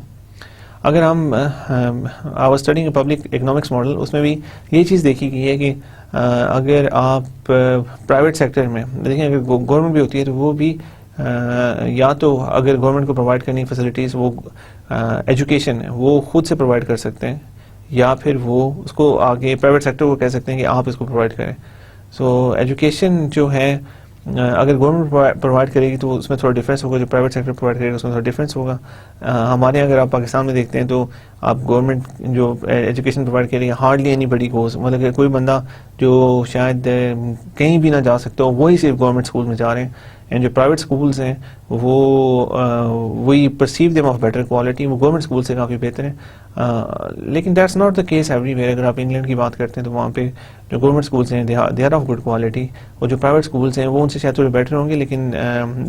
A: اگر ہم I was studying public economics model, اس میں بھی یہ چیز دیکھی گئی ہے کہ اگر آپ پرائیویٹ سیکٹر میں دیکھیں, اگر گورنمنٹ بھی ہوتی ہے تو وہ بھی یا تو اگر گورنمنٹ کو پرووائڈ کرنی فیسلٹیز, وہ ایجوکیشن ہے وہ خود سے پرووائڈ کر سکتے ہیں, یا پھر وہ اس کو آگے پرائیویٹ سیکٹر کو کہہ سکتے ہیں کہ آپ اس کو پرووائڈ کریں. سو ایجوکیشن جو ہے اگر گورنمنٹ پرووائڈ کرے گی تو اس میں تھوڑا ڈفرینس ہوگا, جو پرائیویٹ سیکٹر پرووائڈ کرے گا اس میں تھوڑا ڈفرینس ہوگا. ہمارے اگر آپ پاکستان میں دیکھتے ہیں تو آپ گورنمنٹ جو ایجوکیشن پرووائڈ کرے گا ہارڈلی اینی بڑی گوز, مطلب کوئی بندہ جو شاید کہیں بھی نہ جا سکتا ہو وہی صرف گورنمنٹ اسکول میں جا رہے ہیں. اینڈ جو پرائیویٹ اسکولس ہیں وہی perceive them of better quality, وہ گورنمنٹ اسکول سے کافی بہتر ہیں. لیکن that's not the case every where. اگر آپ انگلینڈ کی بات کرتے ہیں تو وہاں پہ جو گورنمنٹ اسکولس ہیں they are of good quality, اور جو پرائیویٹ اسکولس ہیں وہ ان سے شاید تھوڑے بیٹر ہوں گے, لیکن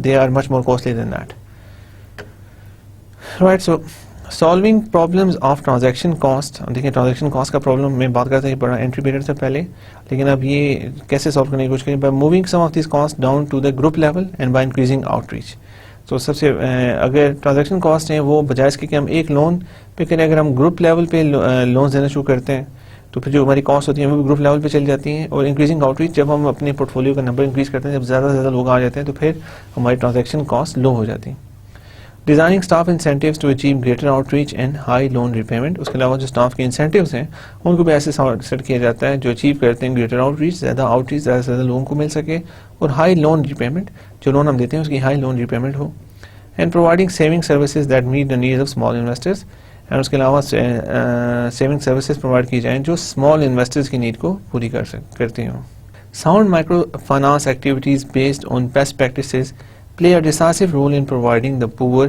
A: they are much more costly than that. Right. So solving problems of transaction cost. دیکھیں ٹرانزیکشن کاسٹ کا پرابلم میں بات کرتا ہوں, بڑا انٹری بیریئر تھا پہلے, لیکن اب یہ کیسے سالو کرنے کی کوشش کریں, by moving some of these cost down to the group level and by increasing outreach. تو سب سے اگر ٹرانزیکشن کاسٹ ہیں وہ بجائے اس کے کہ ہم ایک لون پہ کریں, اگر ہم گروپ لیول پہ لونز دینا شروع کرتے ہیں تو پھر جو ہماری کاسٹ ہوتی ہیں وہ بھی گروپ لیول پہ چل جاتی ہیں. اور انکریزنگ آؤٹ ریچ, جب ہم اپنے پورٹ فولیو کا نمبر انکریز کرتے ہیں, جب زیادہ سے زیادہ لوگ آ جاتے ہیں تو پھر ہماری ٹرانزیکشن کاسٹ لو ہو جاتی ہیں. Designing staff incentives to achieve greater outreach and high loan repayment. اس کے علاوہ جو اسٹاف کے انسینٹیوز ہیں ان کو بھی ایسے سیٹ کیا جاتا ہے جو اچیو کرتے ہیں گریٹر آؤٹ ریچ, زیادہ آؤٹ ریچ زیادہ سے زیادہ لوگوں کو مل سکے, اور ہائی لون ری پیمنٹ, جو لون ہم دیتے ہیں اس کی ہائی لون ری پیمنٹ ہو. And providing saving services that meet the needs of small investors. And اس کے علاوہ سیونگ سروسز پرووائڈ کی جائیں جو اسمال انویسٹرز کی نیڈ کو پوری کرتی ہوں. Sound micro finance activities based on best practices play a decisive role in providing the poor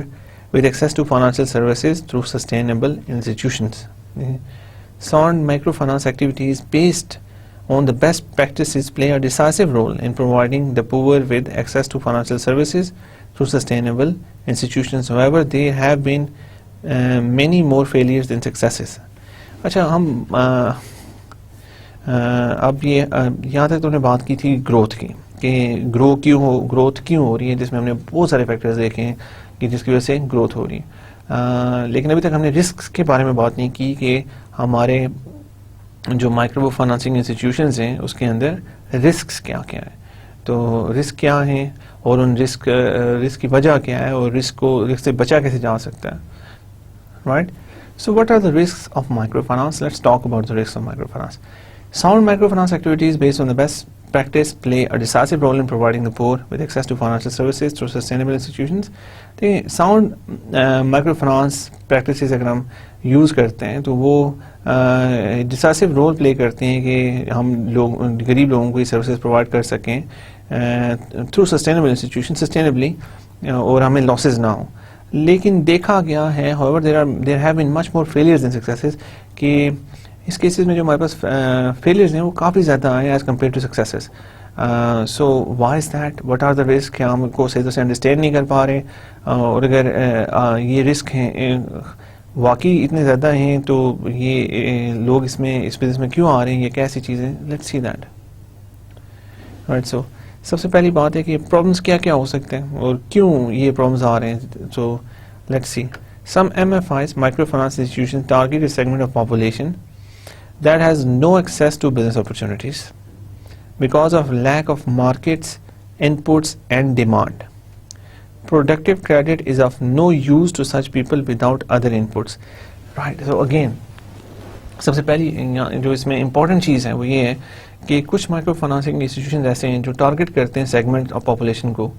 A: with access to financial services through sustainable institutions. Sound microfinance activities based on the best practices play a decisive role in providing the poor with access to financial services through sustainable institutions. However, there have been many more failures than successes. اچھا, ہم اب یہ یہاں تک تو نے بات کی تھی گروتھ کی, کہ گروتھ کیوں ہو رہی ہے, جس میں ہم نے بہت سارے فیکٹرز دیکھے ہیں کہ جس کی وجہ سے گروتھ ہو رہی ہے. لیکن ابھی تک ہم نے رسک کے بارے میں بات نہیں کی کہ ہمارے جو مائکرو فائنانسنگ انسٹیٹیوشنز ہیں اس کے اندر رسکس کیا کیا ہے. تو رسک کیا ہیں اور ان رسک کی وجہ کیا ہے, اور رسک سے بچا کیسے جا سکتا ہے. Right. So what are the risks of microfinance? Let's talk about the risks of microfinance. Sound microfinance activities based on the best practice play a decisive role in providing the poor with access to financial services through sustainable institutions. Sound microfinance practices اگر ہم use کرتے ہیں تو وہ decisive role play کرتے ہیں کہ ہم غریب لوگوں کو یہ سروسز پرووائڈ کر سکیں تھرو سسٹینیبل انسٹیٹیوشن, سسٹینیبلی, اور ہمیں لاسز نہ ہوں. لیکن دیکھا گیا ہے however there have been much more failures than successes, کہ اس کیسز میں جو ہمارے پاس فیلئرز ہیں وہ کافی زیادہ آئے as compare to successes. So why is that, what are the risk, ہم کو صحیح طرح سے انڈرسٹینڈ نہیں کر پا رہے, اور اگر یہ رسک ہیں واقعی اتنے زیادہ ہیں تو یہ لوگ اس بزنس میں کیوں آ رہے ہیں, یہ کیسی چیزیں, لیٹس سی دیٹ. رائٹ, سو سب سے پہلی بات ہے کہ پرابلمس کیا کیا ہو سکتے ہیں اور کیوں یہ پرابلمس آ رہے ہیں. So let's see. Some MFIs, microfinance institutions, target a segment of population that has no access to business opportunities because of lack of markets, inputs, and demand. Productive credit is of no use to such people without other inputs. Right. So again, سب سے پہلی جو اس میں important چیز ہے وہ یہ ہے کہ کچھ مائکرو فنانسنگ انسٹیٹیوشنز ایسے ہیں جو ٹارگٹ کرتے ہیں سیگمنٹ آف پاپولیشن کو,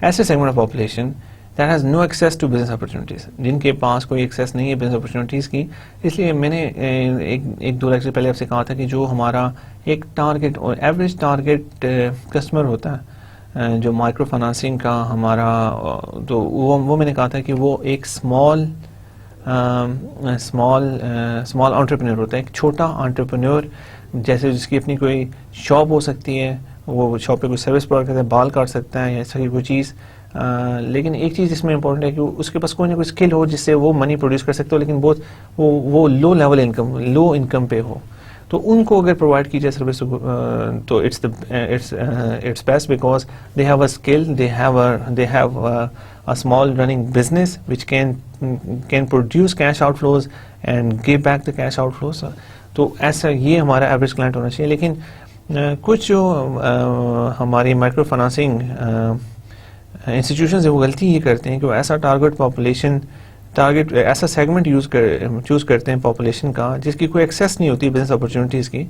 A: ایسے segment of population that has no access to business opportunities, جن کے پاس کوئی ایکسیس نہیں ہے بزنس اپرچونیٹیز کی. اس لیے میں نے ایک دو لیکچر پہلے آپ سے کہا تھا کہ جو ہمارا ایک ٹارگٹ اور ایوریج ٹارگٹ کسٹمر ہوتا ہے جو مائکرو فنانسنگ کا ہمارا, تو وہ میں نے کہا تھا کہ وہ ایک اسمال انٹرپرینور ہوتا ہے, ایک چھوٹا انٹرپرینور, جیسے جس کی اپنی کوئی شاپ ہو سکتی ہے, وہ شاپ پہ کوئی سروس پرووائڈ کرتا ہے, بال کاٹ سکتا ہے یا ایسا کوئی چیز. لیکن ایک چیز اس میں امپورٹنٹ ہے کہ اس کے پاس کوئی نہ کوئی اسکل ہو جس سے وہ منی پروڈیوس کر سکتا ہو, لیکن بہت وہ low level income, low income پہ ہو. تو ان کو اگر پرووائڈ کی جائے سروس تو it's best because they have a skill, they have a small running business which can produce cash outflows and give back the cash outflows. تو ایسا یہ ہمارا ایوریج کلائنٹ ہونا چاہیے. لیکن کچھ جو ہماری مائکرو فنانسنگ انسٹیٹیوشنز ہیں وہ غلطی یہ کرتے ہیں کہ وہ ایسا ایسا سیگمنٹ چوز کرتے ہیں پاپولیشن کا جس کی کوئی ایکسیس نہیں ہوتی بزنس اپرچونیٹیز کی,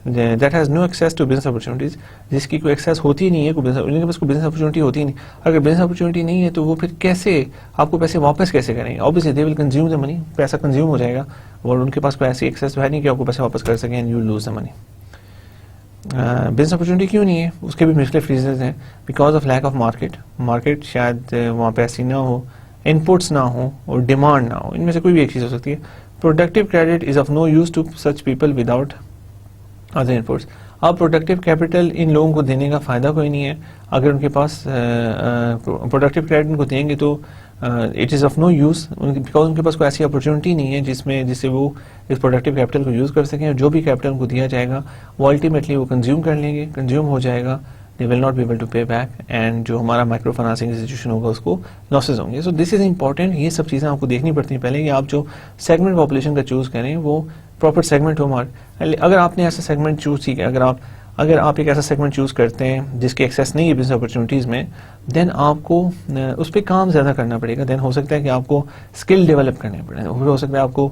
A: that has no access to business opportunities, جس کی کوئی ایکسیس ہوتی نہیں ہے, ان کے پاس کوئی بزنس اپرچونیٹی ہوتی نہیں. اگر بزنس اپرچونیٹی نہیں ہے تو وہ پھر کیسے آپ کو پیسے واپس کیسے کریں گے؟ اوبیسلی دے ول کنزیوم دا منی, پیسہ کنزیوم ہو جائے گا, اور ان کے پاس کوئی ایسی ایکسیس ہے نہیں کہ آپ کو پیسے واپس کر سکیں, and you lose the money. Business opportunity کیوں نہیں ہے اس کے بھی مختلف ریزنز ہیں. Because of lack of market شاید وہاں پہ ایسی نہ ہو, ان پٹس نہ ہو اور ڈیمانڈ نہ ہو, ان میں سے کوئی بھی ایک چیز ہو سکتی ہے. Productive credit is of no use to such people without other inputs. اب پروڈکٹیو کیپٹل ان لوگوں کو دینے کا فائدہ کوئی نہیں ہے اگر ان کے پاس پروڈکٹیو کریڈٹ ان کو دیں گے تو it is of no use, because ان کے پاس کوئی ایسی اپرچونیٹی نہیں ہے جس سے وہ اس پروڈکٹیو کیپٹل کو یوز کر سکیں, اور جو بھی کیپٹل ان کو دیا جائے گا وہ الٹیمیٹلی وہ کنزیوم کر لیں گے, کنزیوم ہو جائے گا, they will not be able to pay back, and جو ہمارا مائکرو فنانسنگ انسٹیٹیوشن ہوگا اس کو لاسز ہوں گے. سو دس از امپورٹنٹ, یہ سب چیزیں آپ کو دیکھنی پڑتی ہیں پہلے کہ آپ جو سیگمنٹ پاپولیشن کا چوز کریں وہ پراپر سیگمنٹ ہو. اگر آپ نے ایسا سیگمنٹ چوز کیا, اگر آپ ایک ایسا سیگمنٹ چوز کرتے ہیں جس کی ایکسیس نہیں ہے بزنس اپرچونیٹیز میں, دین آپ کو اس پہ کام زیادہ کرنا پڑے گا. دین ہو سکتا ہے کہ آپ کو اسکل ڈیولپ کرنے پڑے, ہو سکتا ہے آپ کو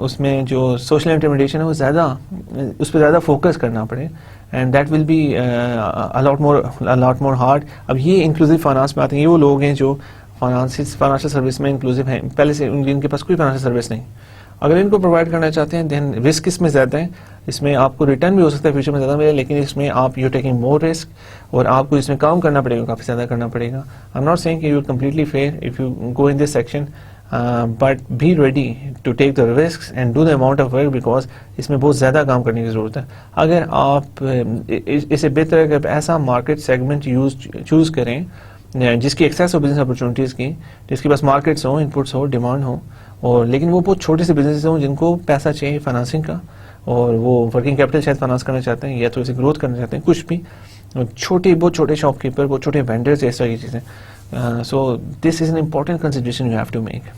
A: اس میں جو سوشل انٹرمیڈیشن ہے وہ اس پہ زیادہ فوکس کرنا پڑے, and that will be a lot more hard. اب یہ انکلوزیو فائنانس میں آتے ہیں, یہ وہ لوگ ہیں جو فائنانشیل سروس میں انکلوزیو ہیں, پہلے سے ان کے پاس کوئی فائنانشیل سروس نہیں. اگر ان کو پرووائڈ کرنا چاہتے ہیں دین رسک اس میں زیادہ ہے, اس میں آپ کو ریٹرن بھی ہو سکتا ہے فیوچر میں زیادہ ملے, لیکن اس میں آپ یو ٹیکنگ مور رسک, اور آپ کو اس میں کام کرنا پڑے گا, کافی زیادہ کرنا پڑے گا. آئی ایم ناٹ سیئنگ کہ you completely fear if you go in this section, but be ready to take the risk and do the amount of work, because اس میں بہت زیادہ کام کرنے کی ضرورت ہے. اگر آپ اسے بہتر ہے کہ ایسا مارکیٹ سیگمنٹ چوز کریں جس کی ایکسیس ہو بزنس اپرچونیٹیز کی, جس کے پاس مارکیٹس ہوں, انپٹس ہو, ڈیمانڈ ہو, اور لیکن وہ بہت چھوٹے سے بزنس ہوں جن کو پیسہ چاہیے فائنانسنگ کا, اور وہ ورکنگ کیپٹل شاید فائنانس کرنا چاہتے ہیں یا تھوڑی سی گروتھ کرنا چاہتے ہیں, کچھ بھی بہت چھوٹے شاپ کیپر, بہت چھوٹے وینڈرز, اس طرح کی چیزیں. So this is an important consideration you have to make.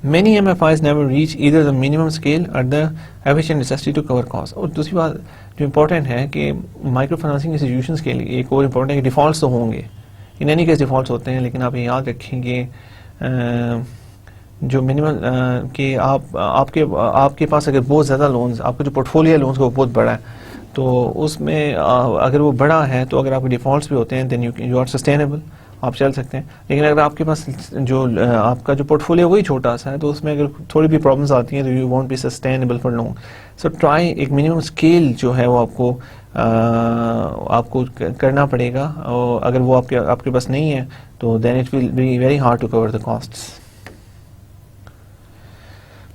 A: Many MFIs never reach either the minimum scale or the efficient necessity to cover costs. اور دوسری بات جو امپورٹنٹ ہے کہ مائکرو فائنانسنگ انسٹیٹیوشنس کے لیے ایک اور امپورٹنٹ ہے کہ ڈیفالٹس تو ہوں گے, ان اینی کیس ڈیفالٹس ہوتے ہیں, لیکن آپ یہ یاد رکھیں گے جو منیمم کہ آپ کے پاس اگر بہت زیادہ لونز, آپ کا جو پورٹ فولیو لونز کا وہ بہت بڑا ہے, تو اس میں اگر وہ بڑا ہے تو اگر آپ کے ڈیفالٹس بھی ہوتے ہیں دین یو آر سسٹینیبل, آپ چل سکتے ہیں. لیکن اگر آپ کے پاس جو آپ کا جو پورٹ فولیو وہی چھوٹا سا ہے تو اس میں اگر تھوڑی بھی پرابلمس آتی ہیں تو you won't be sustainable for long. So try ایک منیمم اسکیل جو ہے وہ آپ کو کرنا پڑے گا, اور اگر وہ آپ کے پاس نہیں ہے تو then it will be very hard to cover the costs.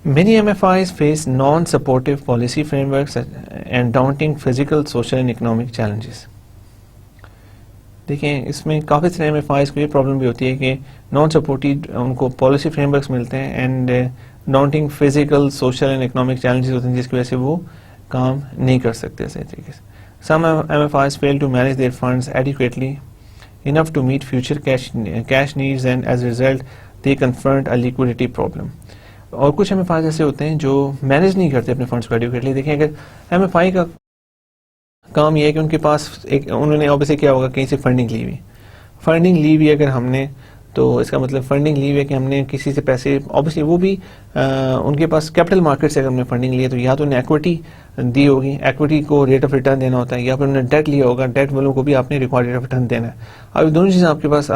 A: Many MFIs face non-supportive policy frameworks and daunting physical, social and economic challenges. دیکھیں اس میں کافی سارے ایم ایف آئیز کو یہ پرابلم بھی ہوتی ہے کہ نان سپورٹیڈ ان کو پالیسی فریم ورکس ملتے ہیں and daunting physical social and economic challenges ہوتے ہیں جس کی وجہ سے وہ کام نہیں کر سکتے صحیح طریقے سے. Some M F Is fail to manage their funds adequately enough to meet future cash needs and as a result they confront a liquidity problem. اور کچھ ایم ایف آئی ایسے ہوتے ہیں جو مینیج نہیں کرتے اپنے فنڈس کو ایڈیکویٹلی. دیکھیں اگر ایم ایف آئی کا کام یہ ہے کہ ان کے پاس انہوں نے اوبیسلی کیا ہوگا کہیں سے فنڈنگ لی ہوئی اگر ہم نے تو اس کا مطلب فنڈنگ لی ہوئی ہے کہ ہم نے کسی سے پیسے اوبیسلی وہ بھی ان کے پاس کیپٹل مارکیٹ سے اگر ہم نے فنڈنگ لی ہے تو یا تو انہیں ایکویٹی دی ہوگی, ایکویٹی کو ریٹ آف ریٹرن دینا ہوتا ہے, یا پھر انہوں نے ڈیٹ لیا ہوگا, ڈیٹ والوں کو بھی آپ نے ریکوائرڈ ریٹ آف ریٹرن دینا ہے. اب دونوں چیزیں آپ کے پاس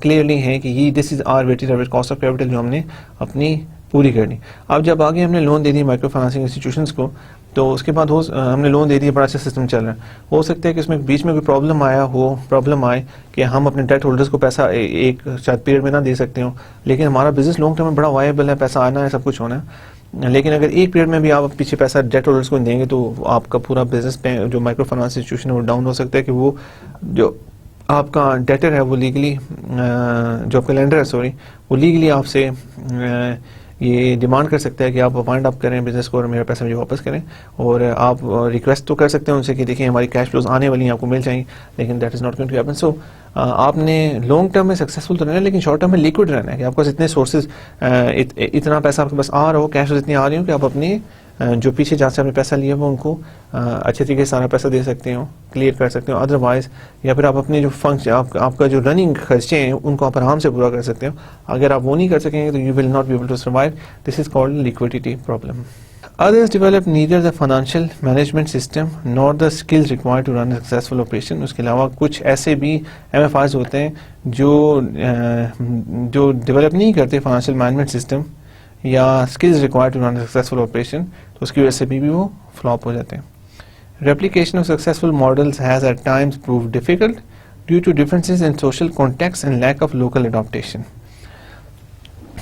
A: کلیئرلی ہیں کہ یہ this is are weighted average cost of capital جو ہم نے اپنی پوری کرنی. اب جب آگے ہم نے loan they the micro financing institutions کو تو اس کے بعد ہم نے لون دے دیا, بڑا اچھا سسٹم چل رہا ہے. ہو سکتا ہے کہ اس میں بیچ میں کوئی پرابلم آئے کہ ہم اپنے ڈیٹ ہولڈرز کو پیسہ ایک شاید پیریڈ میں نہ دے سکتے ہوں, لیکن ہمارا بزنس لانگ ٹرم میں بڑا وائبل ہے, پیسہ آنا ہے, سب کچھ ہونا ہے. لیکن اگر ایک پیریڈ میں بھی آپ پیچھے پیسہ ڈیٹ ہولڈرز کو دیں گے تو آپ کا پورا بزنس پہ جو مائکرو فائنانس انسٹیٹیوشن ہے وہ ڈاؤن ہو سکتا ہے کہ وہ جو آپ کا ڈیٹر ہے وہ لیگلی جو آپ کا لینڈر ہے سوری وہ لیگلی آپ سے یہ ڈیمانڈ کر سکتا ہے کہ آپ وائنڈ اپ کریں بزنس کو اور میرا پیسہ مجھے واپس کریں. اور آپ ریکویسٹ تو کر سکتے ہیں ان سے کہ دیکھیں ہماری کیش فلوز آنے والی ہیں, آپ کو مل جائیں, لیکن that is not going to happen. So آپ نے لانگ ٹرم میں سکسیزفل تو رہنا ہے لیکن شارٹ ٹرم میں لیکوڈ رہنا ہے کہ آپ کے پاس اتنے سورسز اتنا پیسہ آپ کے پاس آ رہا ہو, کیش فلوز اتنی آ رہی ہوں کہ آپ اپنی جو پیچھے جہاں سے آپ نے پیسہ لیا وہ ان کو اچھے طریقے سے سارا پیسہ دے سکتے ہو, کلیئر کر سکتے ہو. ادروائز یا پھر آپ اپنے جو فنکشن آپ کا جو رننگ خرچے ہیں ان کو آپ آرام سے پورا کر سکتے ہو. اگر آپ وہ نہیں کر سکیں گے تو you will not be able to survive. This is called liquidity problem. Others develop neither the financial management system nor the skills required to run a successful operation. اس کے علاوہ کچھ ایسے بھی ایم ایف آئیز ہوتے ہیں جو develop نہیں کرتے فائنینشیل مینجمنٹ سسٹم یا skills required to run a successful operation, تو اس کی وجہ سے بھی وہ فلاپ ہو جاتے ہیں. Replication of successful models has at times proved difficult due to differences in social context and lack of local adaptation.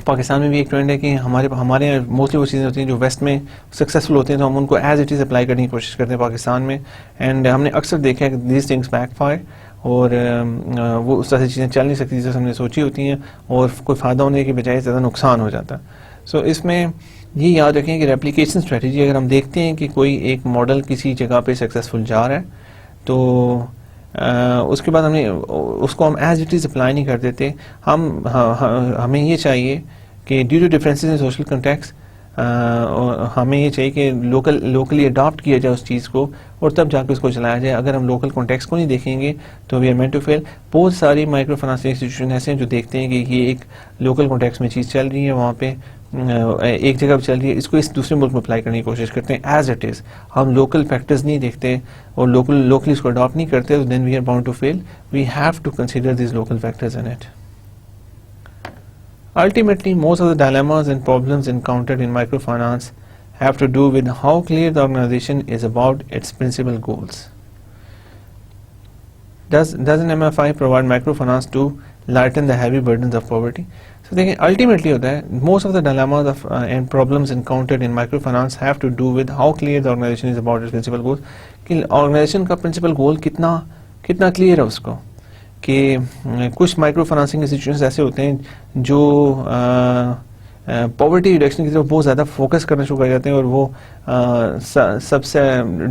A: Pakistan میں بھی ایک ٹرینڈ ہے کہ ہمارے موسٹلی وہ چیزیں ہوتی ہیں جو ویسٹ میں سکسیزفل ہوتے ہیں تو ہم ان کو ایز اٹ از اپلائی کرنے کی کوشش کرتے ہیں پاکستان میں, اینڈ ہم نے اکثر دیکھا ہے کہ دیز تھنگس بیک فائر اور وہ اس طرح سے چیزیں چل نہیں سکتی جیسے ہم نے سوچی ہوتی ہیں اور کوئی فائدہ ہونے کے بجائے زیادہ نقصان ہو جاتا ہے. سو اس میں یہ یاد رکھیں کہ ریپلیکیشن اسٹریٹجی اگر ہم دیکھتے ہیں کہ کوئی ایک ماڈل کسی جگہ پہ سکسیزفل جا رہا ہے تو اس کے بعد اس کو ہم ایز اٹ از اپلائی نہیں کر دیتے. ہمیں یہ چاہیے کہ due to differences in social contexts ہمیں یہ چاہیے کہ لوکلی اڈاپٹ کیا جائے اس چیز کو اور تب جا کے اس کو چلایا جائے. اگر ہم لوکل کانٹیکس کو نہیں دیکھیں گے تو وی آر مینٹ ٹو فیل. بہت ساری مائکرو فائنانسنگ انسٹیٹیوشن ایسے ہیں جو دیکھتے ہیں کہ یہ ایک لوکل کانٹیکس میں چیز چل رہی ہے, وہاں پہ ایک جگہ پہ چل رہی ہے, اس کو اس دوسرے ملک میں اپلائی کرنے کی کوشش کرتے ہیں ایز اٹ از. ہم لوکل فیکٹرز نہیں دیکھتے اور لوکلی اس کو اڈاپٹ نہیں کرتے تو then we are bound to fail. We have to consider these local factors in it. Ultimately, most of the dilemmas and problems encountered in microfinance have to do with how clear the organization is about its principal goals. Does an MFI provide microfinance to lighten the heavy burdens of poverty? So ultimately most of the dilemmas and problems encountered in microfinance have to do with how clear the organization is about its principal goals. کہ organization کا principal goal کتنا clear ہے اس کو. کہ کچھ micro financing institutions ایسے ہوتے ہیں جو پاورٹی ریڈکشن کی طرف بہت زیادہ فوکس کرنا شروع کر جاتے ہیں اور وہ سب سے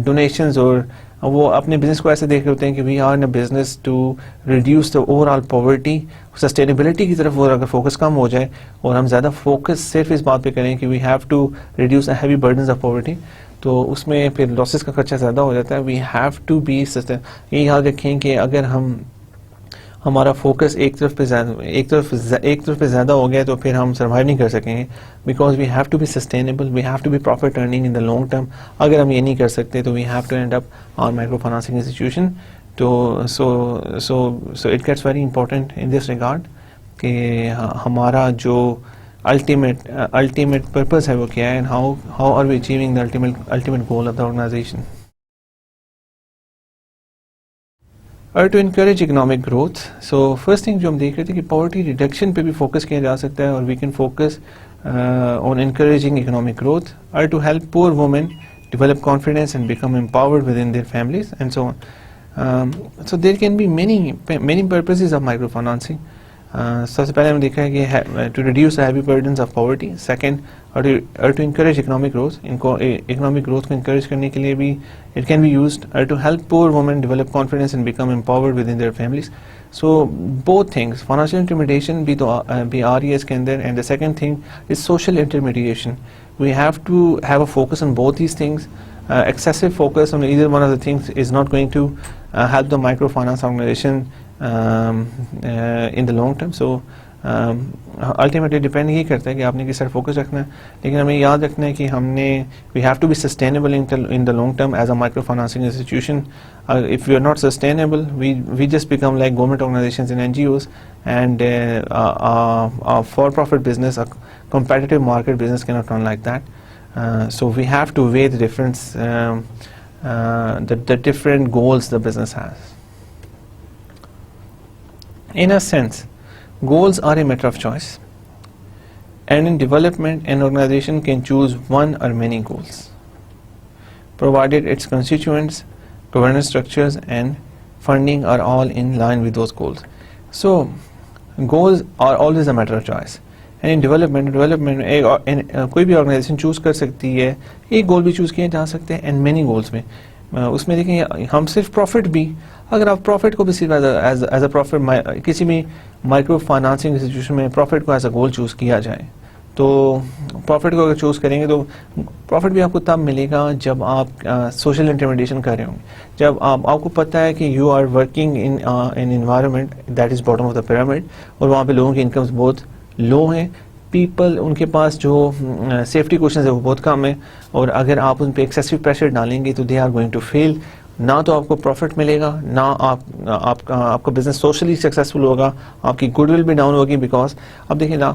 A: ڈونیشنز اور وہ اپنے بزنس کو ایسے دیکھ رہے ہوتے ہیں کہ we are in a business to reduce the overall poverty. Sustainability کی طرف وہ اگر فوکس کم ہو جائے اور ہم زیادہ فوکس صرف اس بات پہ کریں کہ we have to reduce heavy burdens of poverty تو اس میں پھر لاسز کا خرچہ زیادہ ہو جاتا ہے. We have to be sustain. یہ یاد رکھیں کہ اگر ہمارا فوکس ایک طرف پہ زیادہ ہو گیا تو پھر ہم سروائیو نہیں کر سکیں گے. Because we have to be sustainable, we have to be profit earning in the long term. اگر ہم یہ نہیں کر سکتے تو we have to end up on microfinancing institution. تو so it gets very important in this regard کہ ہمارا جو الٹیمیٹ پرپز ہے وہ کیا ہے, and how are we achieving the ultimate goal of the organisation. اور to encourage economic growth. So first thing جو ہم دیکھ رہے تھے کہ پاورٹی ریڈکشن پہ بھی فوکس کیا جا سکتا ہے اور we can focus on encouraging economic growth, or to help poor women develop confidence and become empowered within their families, and so on. So there can be many purposes of microfinancing. سب سے پہلے ہم نے دیکھا ہے کہ to reduce heavy burdens of poverty. Second, اور to encourage economic growth. ان کو اکنامک گروتھ کو انکریج کرنے کے لیے بھی اٹ کین بی یوزڈ. اور to help poor women develop confidence and become empowered with in their families. So both things, financial intermediation بھی آ رہی ہے اس کے اندر. And the second thing is social intermediation. We have to have a focus on both these things. Excessive focus on either one of the things is not going to help the microfinance organization in the long term. So ultimately depend یہ کرتا ہے کہ آپ نے کس طرح focus رکھنا ہے. لیکن ہمیں یاد رکھنا ہے کہ ہم نے we have to be sustainable in the long term as a microfinancing institution. If we are not sustainable, we just become like government organizations and NGOs, and a for-profit business, a competitive market business cannot run like that. So we have to weigh the difference, the different goals the business has. In a sense, goals are a matter of choice, and in development, an organization can choose one or many goals, provided its constituents, governance structures, and funding are all in line with those goals. So goals are always a matter of choice. And in development کوئی بھی organization choose کر سکتی ہے, ایک گول بھی choose کیے جا سکتے ہیں اینڈ مینی گولس میں. اس میں دیکھیں ہم صرف پروفٹ بھی, اگر آپ پروفٹ کو بھی صرف ایز اے پروفٹ کسی بھی مائکرو فائنانسنگ انسٹیٹیوشن میں پروفٹ کو ایز اے گول چوز کیا جائے, تو پروفٹ کو اگر چوز کریں گے تو پروفٹ بھی آپ کو تب ملے گا جب آپ سوشل انٹرمیڈیشن کر رہے ہوں گے, جب آپ کو پتہ ہے کہ you are working in environment that is bottom of the pyramid, اور وہاں پہ لوگوں کی انکمز بہت لو ہیں. پیپل ان کے پاس جو سیفٹی کوشچنز ہے وہ بہت کم ہے, اور اگر آپ ان پہ ایکسیسو پریشر ڈالیں گے تو دے آر گوئنگ ٹو فیل. نہ تو آپ کو پروفٹ ملے گا, نہ آپ کا بزنس سوشلی سکسیزفل ہوگا, آپ کی گڈ ول بھی ڈاؤن ہوگی. بیکاز اب دیکھیں نا,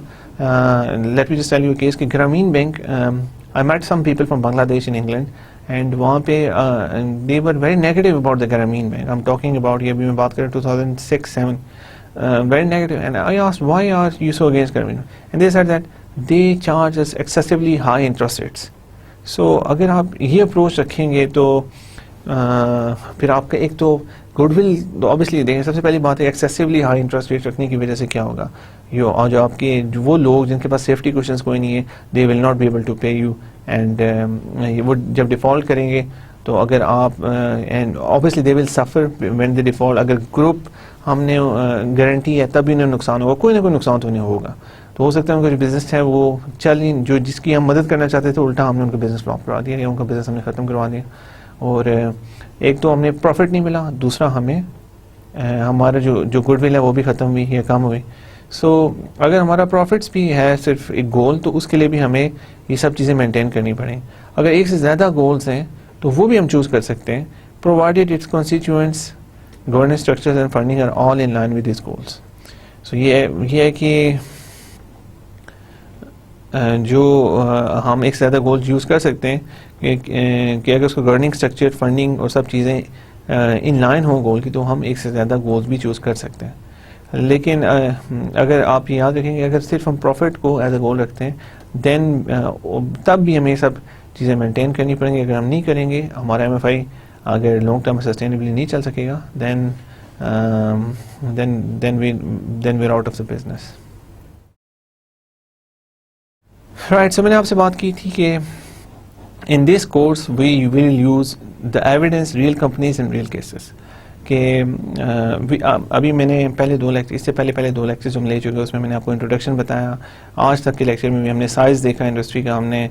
A: let me just tell you case کہ Grameen bank, I met some people from Bangladesh in England, and وہاں پہ they were very negative about the Grameen bank. I am talking about, یہ ابھی میں بات کریں 2006-07, very negative. And I asked, why are you so against Grameen? And they said that they charge us excessively high interest rates. So اگر آپ یہ approach رکھیں گے تو پھر آپ کا ایک تو گڈ ول اوبیسلی دیں گے. سب سے پہلی بات ہے ایکسیسولی ہائی انٹرسٹ ریٹ رکھنے کی وجہ سے کیا ہوگا, اور جو آپ کے وہ لوگ جن کے پاس سیفٹی کوشچنس کوئی نہیں ہے, they will not be able to pay you. And وہ جب ڈیفالٹ کریں گے تو اگر آپ اینڈ اوبیسلی دے ول سفر وین دے ڈیفالٹ. اگر گروپ ہم نے گارنٹی ہے تب بھی انہیں نقصان ہوگا, کوئی نہ کوئی نقصان تو انہیں ہوگا. تو ہو سکتا ہے ان کا جو بزنس ہے وہ جو جس کی ہم مدد کرنا چاہتے تھے الٹا ہم نے ان کا بزنس بلاک کروا دیا, یا ان کا بزنس ہم نے ختم کروا دیا. اور ایک تو ہم نے پروفٹ نہیں ملا, دوسرا ہمیں ہمارا جو گڈ ول ہے وہ بھی ختم ہوئی یا کم ہوئی. سو اگر ہمارا پروفٹس بھی ہے صرف ایک گول, تو اس کے لیے بھی ہمیں یہ سب چیزیں مینٹین کرنی پڑیں. اگر ایک سے زیادہ گولس ہیں تو وہ بھی ہم چوز کر سکتے ہیں, provided its constituents, governance structures and funding are all in line with these goals. So یہ ہے کہ جو ہم ایک سے زیادہ گول یوز کر سکتے ہیں کہ اگر اس کو گورننگ اسٹرکچر, فنڈنگ اور سب چیزیں ان لائن ہوں گول کی, تو ہم ایک سے زیادہ گولز بھی چوز کر سکتے ہیں. لیکن اگر آپ یاد رکھیں گے, اگر صرف ہم پروفٹ کو ایز اے گول رکھتے ہیں دین تب بھی ہمیں یہ سب چیزیں مینٹین کرنی پڑیں گی. اگر ہم نہیں کریں گے, ہمارا ایم ایف آئی اگر لانگ ٹرم سسٹینیبلی نہیں چل سکے گا, then we're out of the business. Right, so میں نے آپ سے بات کی تھی کہ in this course we will use the evidence, real companies and real cases. کہ ابھی میں نے پہلے 2 لیکچر, اس سے پہلے 2 لیکچر جو ہم لے چکے, اس میں نے آپ کو انٹروڈکشن بتایا. آج تک کے لیکچر میں بھی ہم نے سائز دیکھا انڈسٹری کا, ہم نے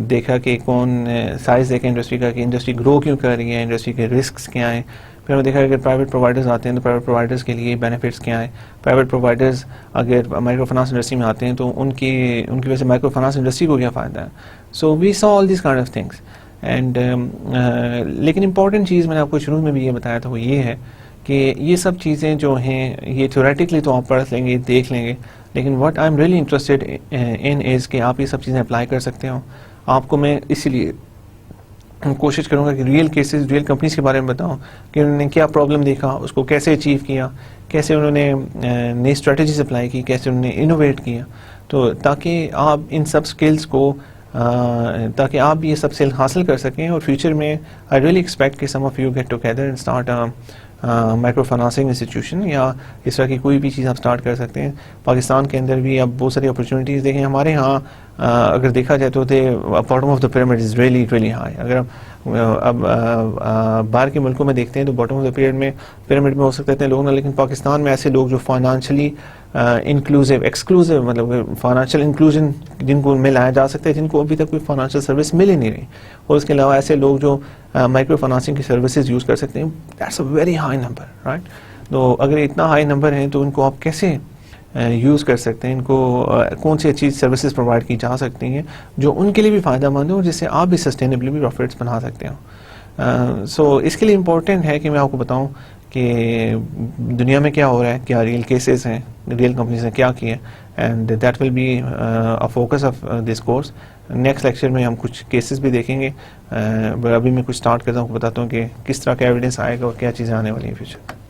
A: دیکھا کہ کون سائز دیکھا انڈسٹری کا, کہ انڈسٹری گرو کیوں کر رہی ہے, انڈسٹری کے رسکس کیا ہیں. پھر ہم نے دیکھا کہ اگر پرائیویٹ پرووائڈرز آتے ہیں تو پرائیویٹ پرووائڈرز کے لیے بینیفٹس کیا ہیں. پرائیویٹ پرووائڈرز اگر مائکرو فائنانس انڈسٹری میں آتے ہیں تو ان کی وجہ سے مائکرو فائنانس انڈسٹری کو کیا فائدہ ہے. سو وی سا all these kind of things. And لیکن امپورٹنٹ چیز میں نے آپ کو شروع میں بھی یہ بتایا تھا, وہ یہ ہے کہ یہ سب چیزیں جو ہیں یہ تھیوریٹکلی تو آپ پڑھ لیں گے, دیکھ لیں گے, لیکن what I am really interested in is کہ آپ یہ سب چیزیں اپلائی کر سکتے ہو. آپ کو میں اسی لیے کوشش کروں گا کہ ریئل کیسز, ریئل کمپنیز کے بارے میں بتاؤں کہ انہوں نے کیا پرابلم دیکھا, اس کو کیسے اچیو کیا, کیسے انہوں نے نئی اسٹریٹجیز اپلائی کی, کیسے انہوں نے انوویٹ کیا. تو تاکہ آپ ان سب اسکلس کو تاکہ آپ یہ سب اسکل حاصل کر سکیں اور فیوچر میں آئی ریئلی ایکسپیکٹ کہ some of you get together and start microfinancing institution یا اس طرح کی کوئی بھی چیز آپ اسٹارٹ کر سکتے ہیں. پاکستان کے اندر بھی اب بہت ساری اپرچونیٹیز دیکھیں. ہمارے یہاں اگر دیکھا جائے تو bottom of the pyramid is really really high. اگر اب باہر کے ملکوں میں دیکھتے ہیں تو باٹم آف دا پیرامڈ میں ہو سکتے ہیں لوگ نا, لیکن پاکستان میں ایسے لوگ جو فائنانشلی انکلوسیو ایکسکلوسیو مطلب فائنانشیل انکلوژن جن کو میں لایا جا سکتا ہے, جن کو ابھی تک کوئی فائنانشیل سروس مل ہی نہیں رہی, اور اس کے علاوہ ایسے لوگ جو مائکرو فائنانسنگ کی سروسز یوز کر سکتے ہیں, that's a very high number right. تو اگر اتنا ہائی نمبر ہیں تو ان کو آپ کیسے یوز کر سکتے ہیں, ان کو کون سی اچھی سروسز پرووائڈ کی جا سکتی ہیں جو ان کے لیے بھی فائدہ مند ہو اور جس سے آپ بھی سسٹینیبلی بھی پروفٹس بنا سکتے ہو. سو اس کے لیے امپورٹنٹ ہے کہ میں آپ کو بتاؤں کہ دنیا میں کیا ہو رہا ہے, کیا ریئل کیسز ہیں, ریئل کمپنیز نے کیا کیا, and that will be a focus of this course. Next lecture میں ہم کچھ کیسز بھی دیکھیں گے, ابھی میں کچھ اسٹارٹ کرتا ہوں, بتاتا ہوں کہ کس طرح کا ایویڈنس آئے گا اور کیا چیزیں آنے والی ہیں future.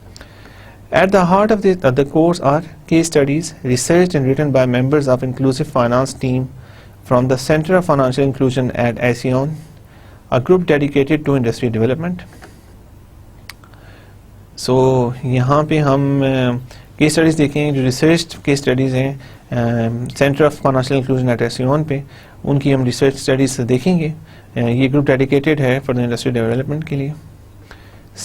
A: At the heart of the course are case studies researched and written by members of Inclusive Finance team from the Center of Financial Inclusion at ASEAN, a group dedicated to industry development. So یہاں پہ ہم case studies دیکھیں جو research case studies ہیں centre of financial inclusion at ASEAN پہ, ان کی ہم research studies دیکھیں گے. یہ گروپ ڈیڈیکیٹڈ ہے فار دا انڈسٹری ڈیولپمنٹ کے لیے.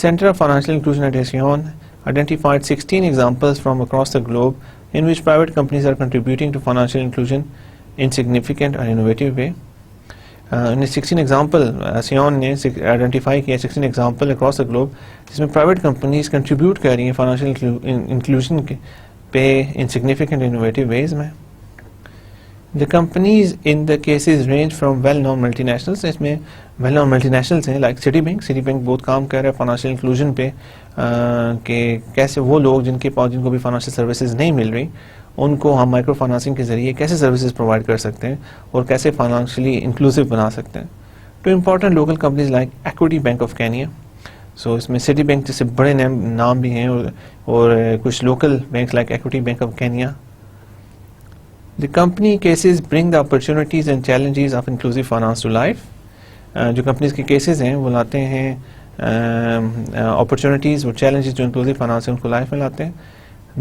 A: Centre of financial inclusion at ASEAN identified 16 examples from across the globe in which private companies are contributing to financial inclusion in significant and innovative way. 16 example ASEAN نے identify کیا 16 example across the globe جس میں private companies contribute کر رہی ہیں financial inclusion پہ in significant and innovative ways میں. The companies in the cases range from well-known multinationals, اس میں well-known multinationals ہیں like City Bank بہت کام کر رہا ہے فائنانشیل انکلوژن پہ, کہ کیسے وہ لوگ جن کو بھی فائنانشیل سروسز نہیں مل رہی ان کو ہم مائکرو فائنانسنگ کے ذریعے کیسے سروسز پرووائڈ کر سکتے ہیں اور کیسے فائنانشلی انکلوسیو بنا سکتے ہیں. Two important local companies like equity bank of Kenya, so اس میں سٹی بینک جیسے بڑے نام بھی ہیں اور کچھ local banks like equity bank of Kenya. The company cases bring the opportunities and challenges of inclusive finance to life. جو کمپنیز کے کیسز ہیں وہ لاتے ہیں اپرچونیٹیز اور چیلنجز جو انکلوسیو فائنانس ہیں ان کو لائف میں لاتے ہیں.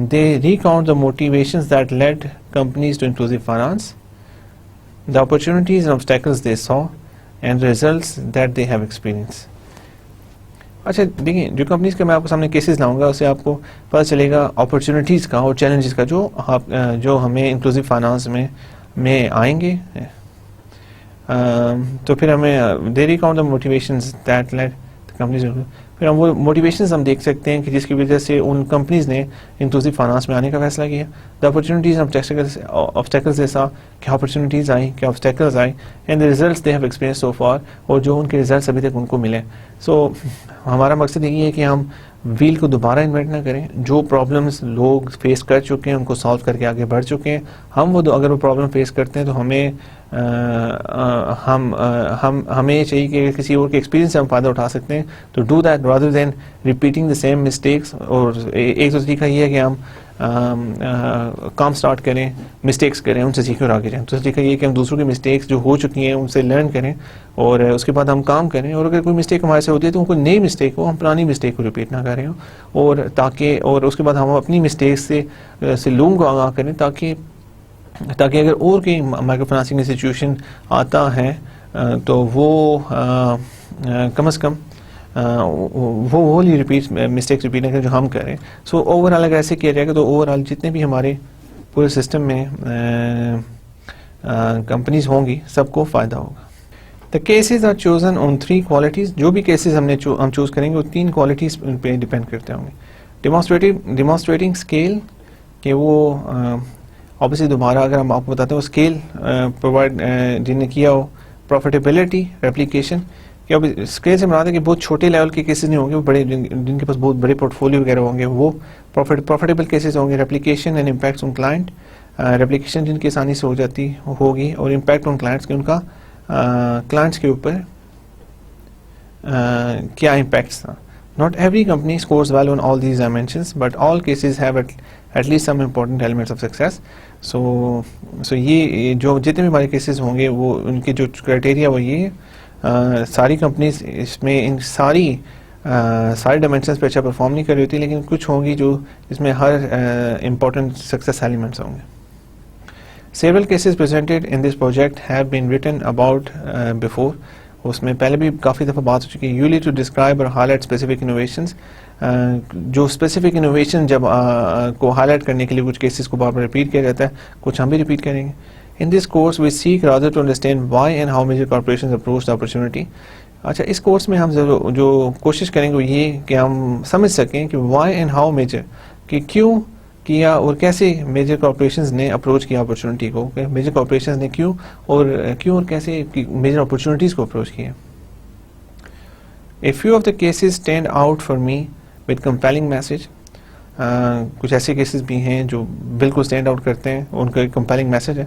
A: They recount the motivations that led companies to inclusive finance, the opportunities and obstacles they saw, and the results that they have experienced. اچھا دیکھیں, جو کمپنیز کے میں آپ کو سامنے کیسز لاؤں گا اس سے آپ کو پتہ چلے گا اپرچونیٹیز کا اور چیلنجز کا جو ہمیں انکلوسیو فائنانس میں آئیں گے. تو پھر ہمیں they recount the motivations that lead the companies, پھر ہم وہ موٹیویشنز ہم دیکھ سکتے ہیں کہ جس کی وجہ سے ان کمپنیز نے انکلوسیو فائنانس میں آنے کا فیصلہ کیا. دا اپرچونیٹیز آبسٹیکلز ایسا کیا اپرچونیٹیز آئیں, کیا آبسٹیکلز آئیں, and the results they have experience so for, اور جو ان کے ریزلٹس ابھی تک ان کو ملے. سو ہمارا مقصد یہی ہے کہ ہم ویل کو دوبارہ انوینٹ نہ کریں. جو پرابلمس لوگ فیس کر چکے ہیں ان کو سالو کر کے آگے بڑھ چکے ہیں, ہم وہ اگر وہ پرابلم فیس کرتے ہیں تو ہمیں چاہیے کہ کسی اور کے ایکسپیرینس سے ہم فائدہ اٹھا سکتے ہیں. تو do that rather than repeating the same mistakes. اور ایک تو طریقہ یہ ہے کہ ہم کام سٹارٹ کریں, مسٹیکس کریں, ان سے سیکھیں اور آگے جائیں. دوسرا طریقہ یہ ہے کہ ہم دوسروں کی مسٹیکس جو ہو چکی ہیں ان سے لرن کریں اور اس کے بعد ہم کام کریں, اور اگر کوئی مسٹیک ہمارے سے ہوتی ہے تو ان کو نئی مسٹیک ہو, ہم پرانی مسٹیک کو ریپیٹ نہ کریں, اور تاکہ اور اس کے بعد ہم اپنی مسٹیکس سے لوگوں کو آگاہ کریں تاکہ اگر اور کوئی مائکرو فائنانسنگ انسٹیٹیوشن آتا ہے تو وہ کم از کم وہ ریپیٹ مسٹیکس ریپیٹ نہ کریں جو ہم کریں. سو اوور آل اگر ایسے کیا جائے گا تو اوور آل جتنے بھی ہمارے پورے سسٹم میں کمپنیز ہوں گی سب کو فائدہ ہوگا. The cases are chosen on 3 qualities. جو بھی کیسز ہم چوز کریں گے وہ 3 کوالٹیز پہ ڈپینڈ کرتے ہوں گے. ڈیمانسٹریٹنگ اسکیل, کہ وہ obviously دوبارہ اگر ہم آپ کو بتاتے ہیں وہ اسکیل پرووائڈ جن نے کیا ہو. پروفیٹیبلٹی, ریپلیکیشن, کہ اب اسکیل سے مراد ہے کہ بہت چھوٹے لیول کے کیسز نہیں ہوں گے, وہ بڑے جن کے پاس بہت بڑے پورٹ فولیو وغیرہ ہوں گے وہ پروفیٹیبل کیسز ہوں گے. Replication and impacts on client, replication جن کی آسانی سے ہو جاتی ہوگی, اور امپیکٹ آن کلائنٹس کے ان کا کلائنٹس کے اوپر کیا امپیکٹس تھا. Not every company scores well on all these dimensions, but all cases have at least some important elements of success. So یہ جو جتنے بھی ہمارے کیسز ہوں گے وہ ان کے جو کرائٹیریا وہ یہ ساری کمپنیز اس میں ان ساری ڈائمینشنس پہ اچھا پرفارم نہیں کر رہی ہوتی, لیکن کچھ ہوں گی جو اس میں ہر امپورٹنٹ سکسیس ایلیمنٹس ہوں گے. Several cases presented in this project have been written about before. اس میں پہلے بھی کافی دفعہ بات ہو چکی ہے. Usually to describe or highlight specific innovations, جو اسپیسیفک انوویشن جب کو ہائی لائٹ کرنے کے لیے کچھ کیسز کو بار بار ریپیٹ کیا جاتا ہے, کچھ ہم بھی ریپیٹ کریں گے. In this course we seek rather to understand why and how major corporations approach the opportunity. اچھا, اس کورس میں ہم جو کوشش کریں گے وہ یہ کہ ہم سمجھ سکیں کہ وائی اینڈ ہاؤ میجر, کہ کیوں کیا اور کیسے میجر کارپوریشنز نے اپروچ کیا اپرچونٹی کو, میجر کارپوریشنز نے کیوں اور کیسے میجر اپرچونٹیز کو اپروچ کیا. A few of the cases stand out for me with compelling message. کچھ ایسے کیسز بھی ہیں جو بالکل اسٹینڈ آؤٹ کرتے ہیں, ان کا ایک کمپیلنگ میسج ہے.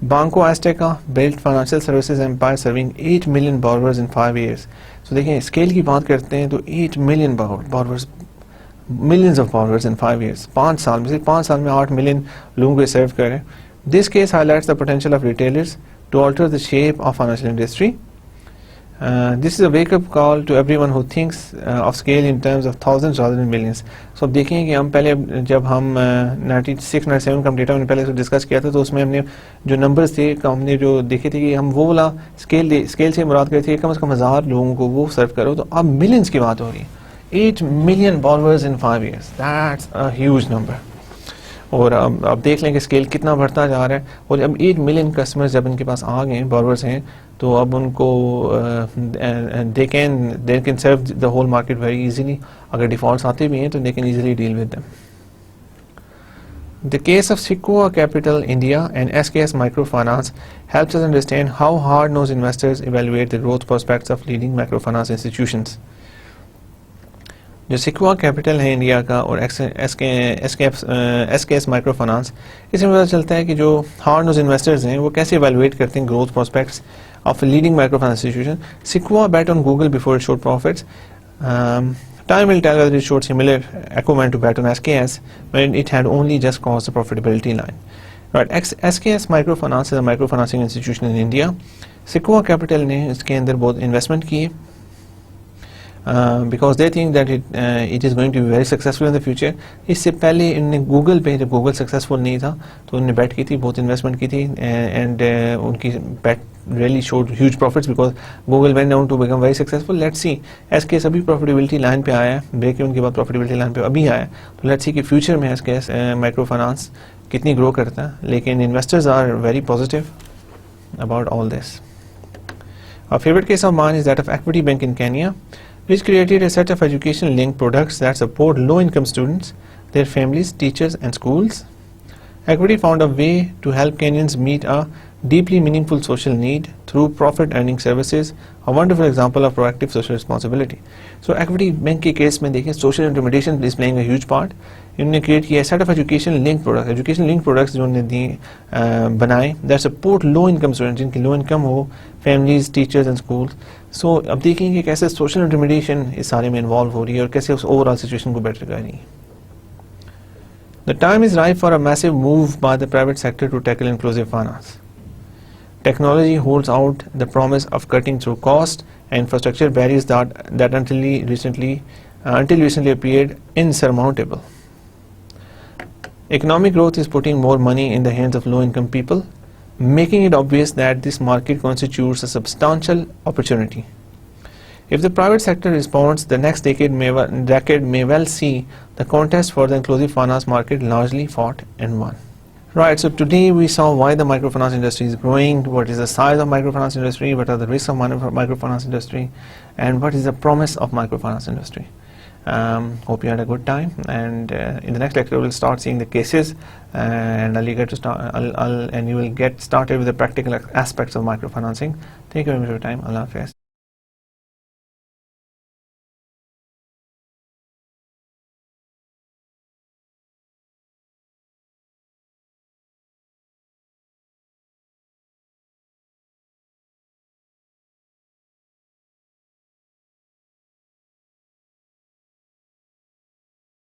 A: بانکو ایسٹیکا built financial services empire serving 8 million borrowers in 5 years. So دیکھیں اسکیل کی بات کرتے ہیں تو 8 million borrowers, millions of borrowers in 5 years, 5 سال میں 5 سال میں 8 ملین لوگوں کو سرو کریں. This case highlights the potential of retailers to alter the shape of financial industry. This is a wake-up call to everyone who thinks of scale in terms of thousands rather than millions. So اب دیکھیں کہ ہم پہلے جب ہم 96-97 کا ہم data میں نے پہلے ڈسکس کیا تھا تو اس میں ہم نے جو نمبرز تھے ہم نے جو دیکھے تھے کہ ہم وہ والا اسکیل سے مراد کرتے تھے کم از کم 1000 لوگوں کو وہ سرو کرو, تو اب ملینز کی بات ہو رہی ہے. 8 million borrowers in 5 years, that's a huge number. اور اب دیکھ لیں کہ اسکیل کتنا بڑھتا جا رہا ہے, اور اب 8 ملین کسٹمرز جب ان کے پاس آ گئے ہیں, بارورز ہیں, تو اب ان کو they can serve the whole market very easily. اگر ڈیفالٹس آتے بھی ہیں تو they can easily deal with them. The case of Sequoia Capital India and SKS Microfinance helps us understand how hard-nosed investors evaluate the growth prospects of leading microfinance institutions. جو سیکوا capital ہے India کا اور S کے S micro finance, اس میں پتہ چلتا ہے کہ جو ہارڈ نوز انویسٹرز ہیں وہ کیسے ایویلویٹ کرتے ہیں growth prospects of leading microfinance institution. Sequoia bet on Google before it showed profits. Time will tell whether it showed similar acumen to bet on SKS when it had only just crossed the profitability line. Right, SKS Microfinance is a microfinancing institution in India. Sequoia Capital نے اس کے اندر بہت investment کی because they think that it is going to be very successful in the future. اس سے پہلے انہوں نے Google پہ, جب گوگل سکسیزفل نہیں تھا تو انہوں نے بیٹ کی تھی, بہت انویسٹمنٹ کی تھی, اینڈ ان کی bat really showed huge profits because Google went down to become very successful. Let's see, S کے ایس ابھی پروفیٹیبلٹی لائن پہ آیا ہے, بریک ایون کے بعد پروفیٹیبلٹی لائن پہ ابھی آیا ہے, تو لیٹس سی کہ فیوچر میں ایس کے ایس مائکرو فنانس کتنی گرو کرتا ہے. لیکن investors are very positive about all this. A favorite case of mine is that of Equity Bank in Kenya, which created a set of education-linked products that support low-income students, their families, teachers, and schools. Equity found a way to help Kenyans meet a deeply meaningful social need through profit-earning services, a wonderful example of proactive social responsibility. So Equity Bank کے case میں دیکھیں social intermediation is playing a huge part. انہوں نے create کیا set of education-linked products جو انہوں نے بنائے that support low-income students, جن کی low income who, families, teachers and schools. So اب دیکھیں کہ کیسے social intermediation اس سارے میں انوالو ہو رہی ہے اور کیسے اس overall situation کو بیٹر کر رہی ہے. The time is ripe for a massive move by the private sector to tackle inclusive finance. Technology holds out the promise of cutting through cost and infrastructure barriers that until recently appeared insurmountable. Economic growth is putting more money in the hands of low-income people, making it obvious that this market constitutes a substantial opportunity. If the private sector responds, the next decade may well see the contest for the inclusive finance market largely fought and won. Right, so today we saw why the microfinance industry is growing, what is the size of microfinance industry, what are the risks of microfinance industry, and what is the promise of microfinance industry. Hope you had a good time, and in the next lecture we'll start seeing the cases, and and you will get started with the practical aspects of microfinancing. Thank you very much for your time. Allah Hafiz.